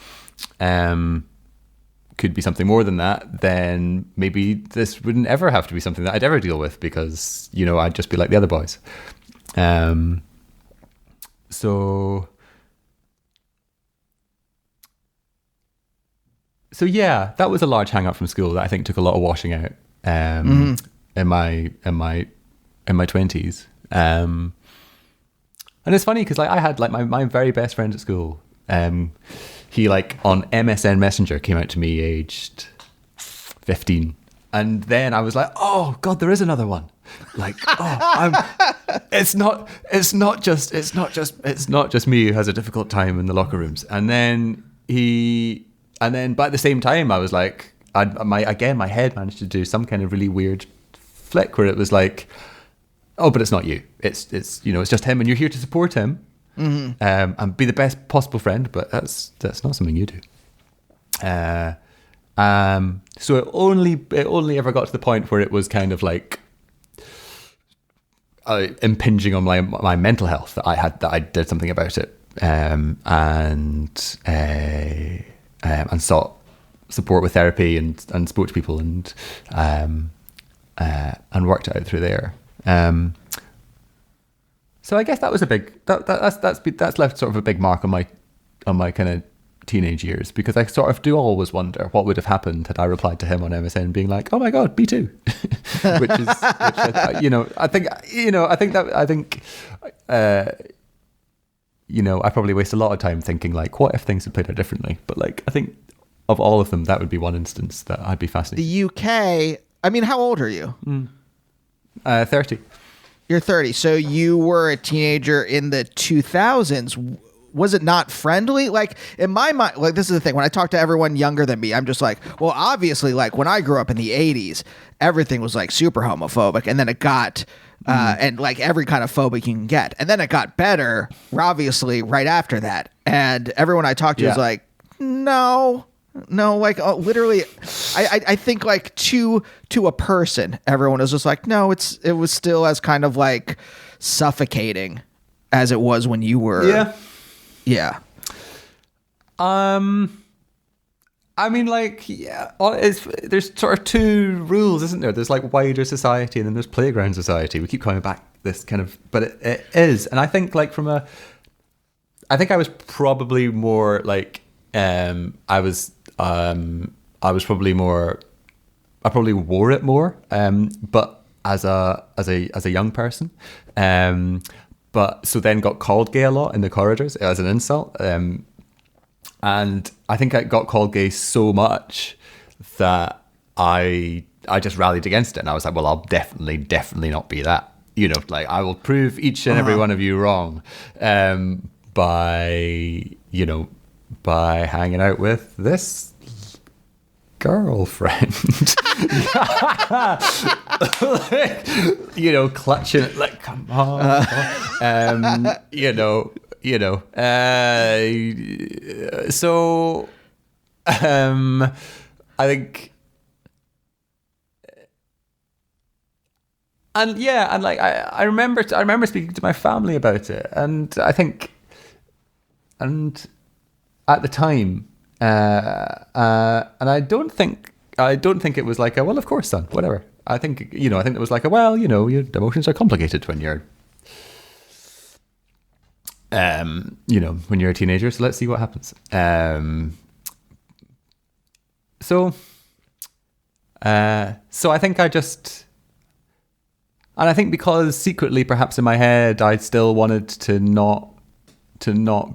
could be something more than that, then maybe this wouldn't ever have to be something that I'd ever deal with, because, you know, I'd just be like the other boys. So yeah, that was a large hang up from school that I think took a lot of washing out in my 20s. And it's funny because like I had like my very best friend at school. He like on MSN Messenger came out to me aged 15, and then I was like, oh God, there is another one. Like, it's not just me who has a difficult time in the locker rooms. And then but at the same time, I was like, my head managed to do some kind of really weird flick where it was like, oh, but it's not you. It's you know, it's just him, and you're here to support him, and be the best possible friend. But that's not something you do. So it only ever got to the point where it was kind of like impinging on my mental health that I did something about it, and sought support with therapy and spoke to people and worked it out through there. So I guess that was a big that's left sort of a big mark on my kind of teenage years, because I sort of do always wonder what would have happened had I replied to him on MSN being like, oh my God, me too. which I probably waste a lot of time thinking like, what if things had played out differently? But like, I think of all of them, that would be one instance that I'd be fascinated. The UK, I mean, how old are you? 30. You're 30. So you were a teenager in the 2000s. Was it not friendly? Like, in my mind, like, this is the thing. When I talk to everyone younger than me, I'm just like, well, obviously, like, when I grew up in the 80s, everything was, like, super homophobic. And then it got, and, like, every kind of phobic you can get. And then it got better, obviously, right after that. And everyone I talked to is like, no, like, literally, I think, like, to a person, everyone is just like, no, it was still as kind of, like, suffocating as it was when you were... Yeah. And I mean, like, yeah, there's sort of two rules, isn't there? There's like wider society and then there's playground society. We keep coming back this kind of, but it is. And I think like I think I was probably more like, I probably wore it more, but as a young person, but so then got called gay a lot in the corridors as an insult. And I think I got called gay so much that I just rallied against it. And I was like, well, I'll definitely not be that. You know, like I will prove each and every one of you wrong by hanging out with this girlfriend. Clutching it like, come on. So I think, and like I remember speaking to my family about it, and I think, and at the time, and I don't think it was like a, well, of course, son, whatever. I think it was like a, well, your emotions are complicated when you're when you're a teenager, so let's see what happens. So I think and I think because secretly, perhaps in my head, I still wanted to not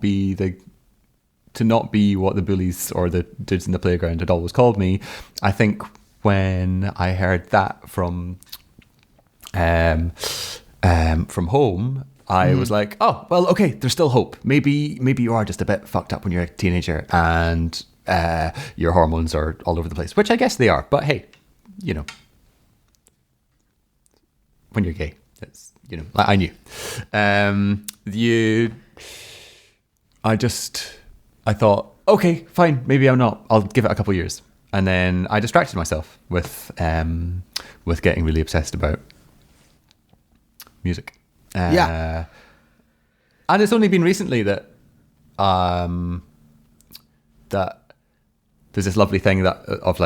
be what the bullies or the dudes in the playground had always called me. I think when I heard that from home, I was like, oh, well, okay, there's still hope. Maybe you are just a bit fucked up when you're a teenager and your hormones are all over the place, which I guess they are. But hey, when you're gay, it's, I knew. I thought, okay, fine, maybe I'm not. I'll give it a couple of years. And then I distracted myself with getting really obsessed about music. And it's only been recently that that there's this lovely thing that of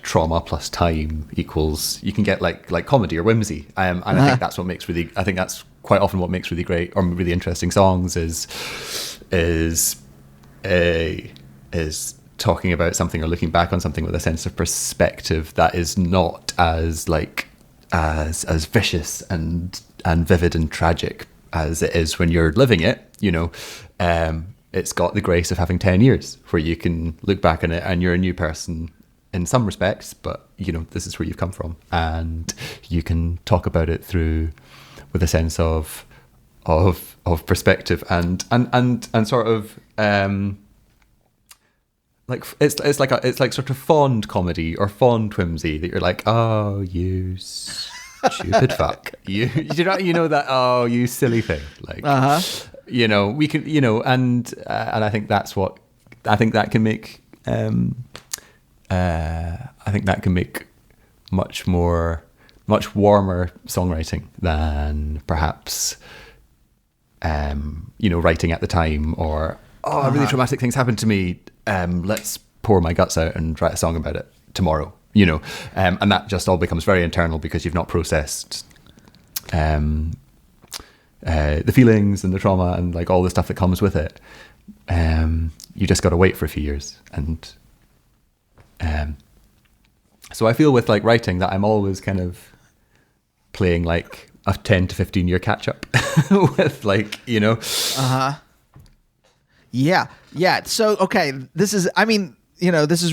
trauma plus time equals, you can get like comedy or whimsy, and I think that's what makes I think that's quite often what makes really great or really interesting songs is talking about something or looking back on something with a sense of perspective that is not as vicious and vivid and tragic as it is when you're living it. It's got the grace of having 10 years where you can look back on it and you're a new person in some respects, but this is where you've come from, and you can talk about it with a sense of perspective and sort of like it's like sort of fond comedy or fond whimsy that you're like, oh, you stupid fuck, you know that, oh, you silly thing, like we can, and I think that's what I think that can make much warmer songwriting than perhaps writing at the time, or really traumatic things happened to me, let's pour my guts out and write a song about it tomorrow, and that just all becomes very internal because you've not processed the feelings and the trauma and like all the stuff that comes with it. You just got to wait for a few years, and so I feel with like writing that I'm always kind of playing like a 10 to 15 year catch up with like, Yeah. So, okay, this is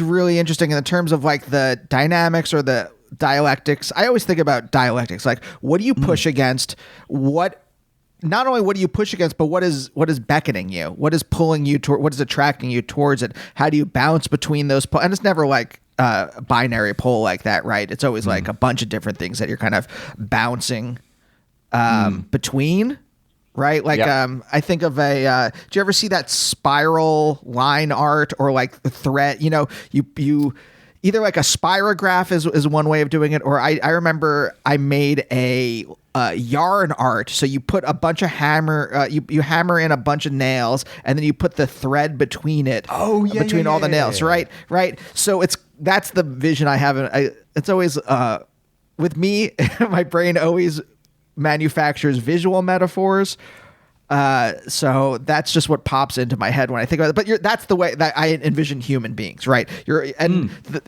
really interesting in the terms of like the dynamics or the dialectics. I always think about dialectics. Like, what do you push against? Not only what do you push against, but what is beckoning you? What is pulling you toward? What is attracting you towards it? How do you bounce between those? And it's never like a binary pole like that, right? It's always like a bunch of different things that you're kind of bouncing between. Right? Like, I think of do you ever see that spiral line art or like the thread, you either like a spirograph is one way of doing it, or I remember I made a yarn art. So you put a bunch of you hammer in a bunch of nails, and then you put the thread between it. Oh, yeah, between all the nails, right? So that's the vision I have. It's always with me, my brain always manufactures visual metaphors. So that's just what pops into my head when I think about it. But that's the way that I envision human beings, right?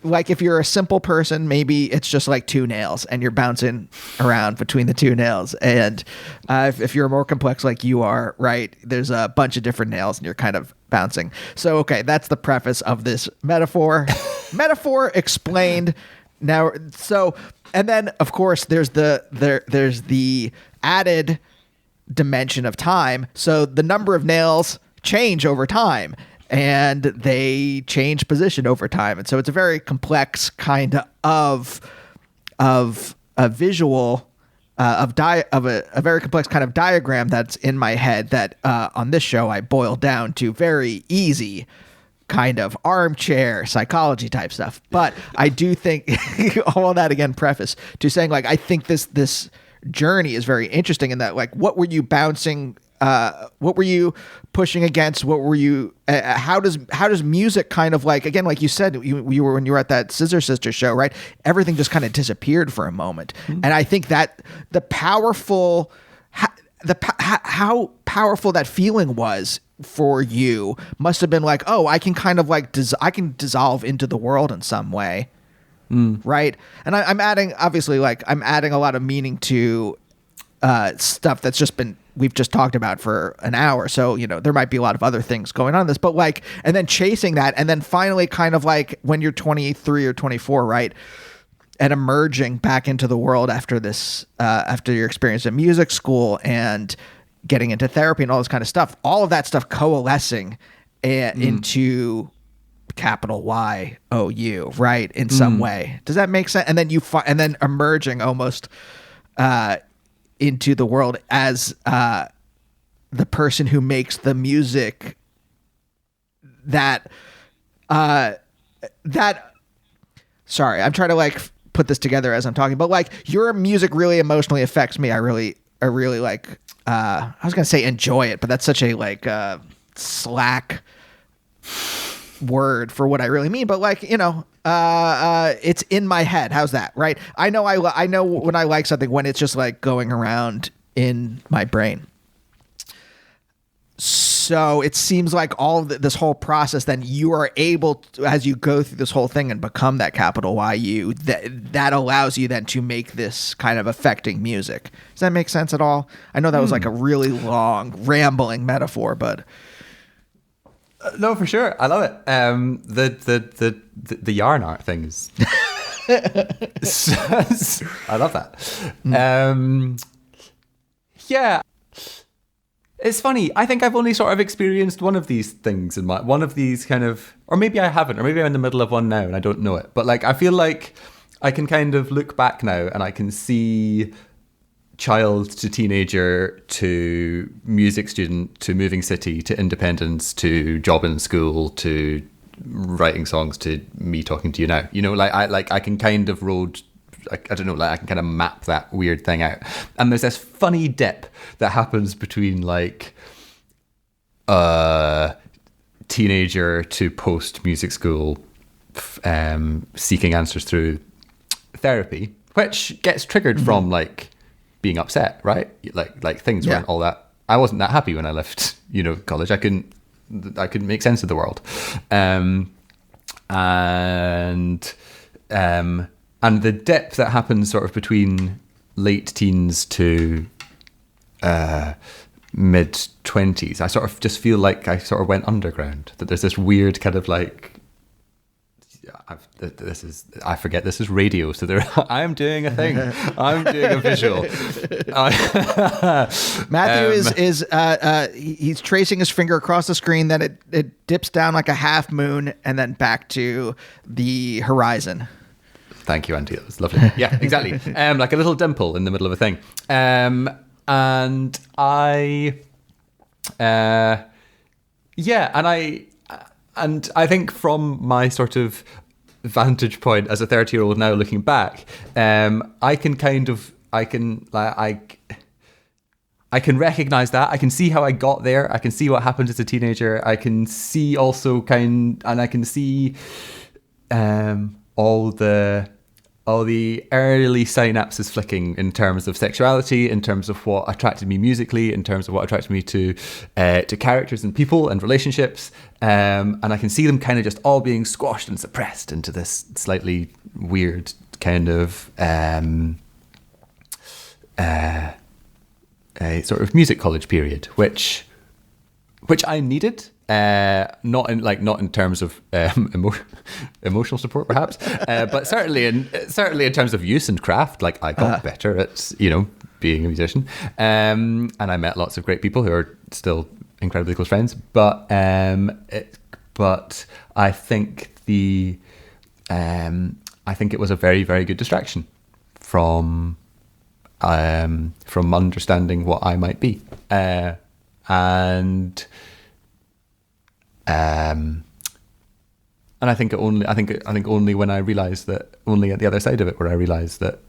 Like if you're a simple person, maybe it's just like two nails and you're bouncing around between the two nails. And if you're more complex like you are, right, there's a bunch of different nails and you're kind of bouncing. So, okay, that's the preface of this metaphor. Metaphor explained. Now, and then of course there's the added dimension of time. So the number of nails change over time, and they change position over time. And so it's a very complex kind of a visual of a very complex kind of diagram that's in my head that on this show I boiled down to very easy kind of armchair psychology type stuff. But I do think all that, again, preface to saying, like, I think this journey is very interesting in that, like, what were you bouncing, what were you pushing against, what were you how does music kind of, like, again, like you said, you were when you were at that Scissor Sister show, right, everything just kind of disappeared for a moment. And I think that the powerful how powerful that feeling was for you must have been like, oh, I can kind of like I can dissolve into the world in some way. Right. And I'm adding, obviously, like, I'm adding a lot of meaning to stuff that's we've just talked about for an hour. So, you know, there might be a lot of other things going on in this, but like, and then chasing that. And then finally kind of like when you're 23 or 24, right, and emerging back into the world after this, after your experience at music school and getting into therapy and all this kind of stuff, all of that stuff coalescing into capital YOU, right, in some way. Does that make sense? And then and then emerging almost into the world as the person who makes the music that sorry, I'm trying to like put this together as I'm talking, but like your music really emotionally affects me. I really like I was gonna say enjoy it, but that's such a like slack word for what I really mean. But like, you know, it's in my head. How's that, right? I know when I like something when it's just like going around in my brain. So it seems like all of this whole process, then you are able to, as you go through this whole thing and become that capital YU, that allows you then to make this kind of affecting music. Does that make sense at all? I know that was like a really long, rambling metaphor, but no, for sure, I love it. The yarn art thing is, I love that. Yeah. It's funny. I think I've only sort of experienced one of these things in one of these kind of, or maybe I haven't, or maybe I'm in the middle of one now and I don't know it. But like, I feel like I can kind of look back now and I can see child to teenager to music student to moving city to independence to job in school to writing songs to me talking to you now. You know, like I can kind of I don't know, like I can kind of map that weird thing out. And there's this funny dip that happens between like teenager to post music school, seeking answers through therapy, which gets triggered from like being upset, right? Like things weren't all that. I wasn't that happy when I left, you know, college. I couldn't make sense of the world, and the dip that happens sort of between late teens to mid 20s, I sort of just feel like I sort of went underground. That there's this weird kind of like, I forget this is radio, so I am doing a thing. I'm doing a visual. Matthew he's tracing his finger across the screen, then it dips down like a half moon and then back to the horizon. Thank you, Andy. That was lovely. Yeah, exactly. Like a little dimple in the middle of a thing. And I think from my sort of vantage point as a 30-year-old now looking back, I can recognize that. I can see how I got there. I can see what happened as a teenager. I can see also and I can see all the early synapses flicking in terms of sexuality, in terms of what attracted me musically, in terms of what attracted me to characters and people and relationships. And I can see them kind of just all being squashed and suppressed into this slightly weird kind of a sort of music college period, which I needed. Not in terms of emotional support, perhaps, but certainly in terms of use and craft. Like, I got better at being a musician, and I met lots of great people who are still incredibly close friends. But I think I think it was a very, very good distraction from understanding what I might be, and I think only when I realized that, only at the other side of it, where I realized that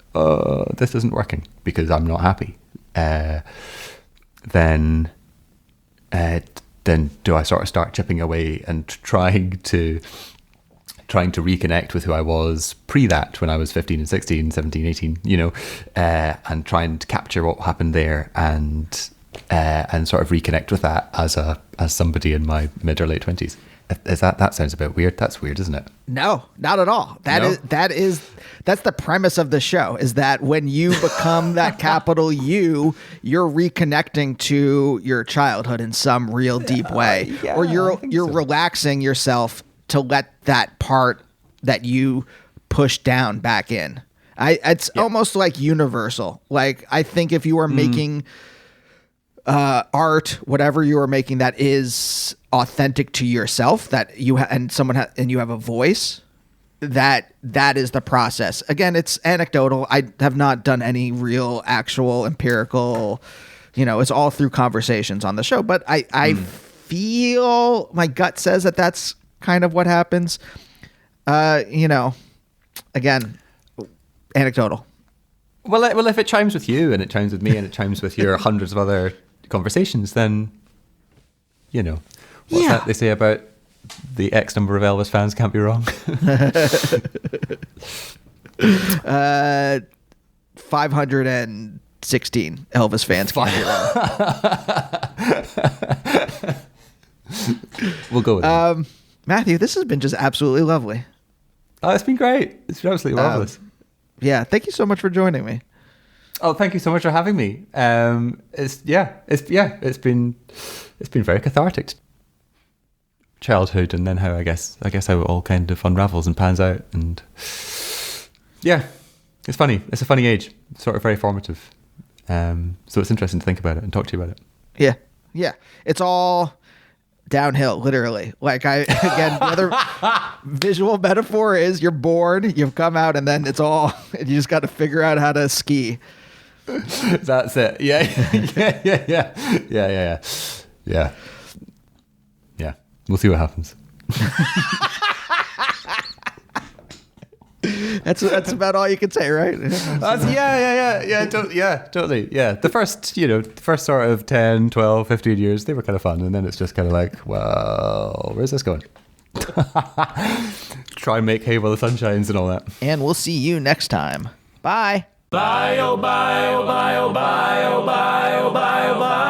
this isn't working because I'm not happy, then do I sort of start chipping away and trying to reconnect with who I was pre that, when I was 15 and 16, 17, 18, and trying to capture what happened there and sort of reconnect with that as somebody in my mid or late 20s. That sounds a bit weird. That's weird, isn't it? No, not at all. That's the premise of the show, is that when you become that capital U, you're reconnecting to your childhood in some real deep way, or you're relaxing yourself to let that part that you push down back in. It's almost like universal. Like, I think if you are making art, whatever you are making that is authentic to yourself, that you and you have a voice, that is the process. Again, it's anecdotal. I have not done any real actual empirical, it's all through conversations on the show, but I feel, my gut says that that's kind of what happens. Again, anecdotal. Well, if it chimes with you and it chimes with me and it chimes with your hundreds of other conversations, then what's that they say about the X number of Elvis fans can't be wrong. 516 Elvis fans can't be wrong. We'll go with that. Matthew, this has been just absolutely lovely. Oh, it's been great. It's been absolutely marvelous. Yeah, thank you so much for joining me. Oh, thank you so much for having me. It's been very cathartic. Childhood, and then how I guess how it all kind of unravels and pans out, and yeah, it's funny. It's a funny age, sort of very formative. So it's interesting to think about it and talk to you about it. Yeah, it's all downhill, literally. Like, the other visual metaphor is you're bored, you've come out, and then you just got to figure out how to ski. That's it. Yeah. We'll see what happens. That's about all you can say, right? Totally. Yeah. The first sort of 10, 12, 15 years, they were kind of fun. And then it's just kind of like, well, where's this going? Try and make hay while the sun shines and all that. And we'll see you next time. Bye. Bye, oh, bye, oh, bye, oh, bye, oh, bye, oh, bye, oh, bye.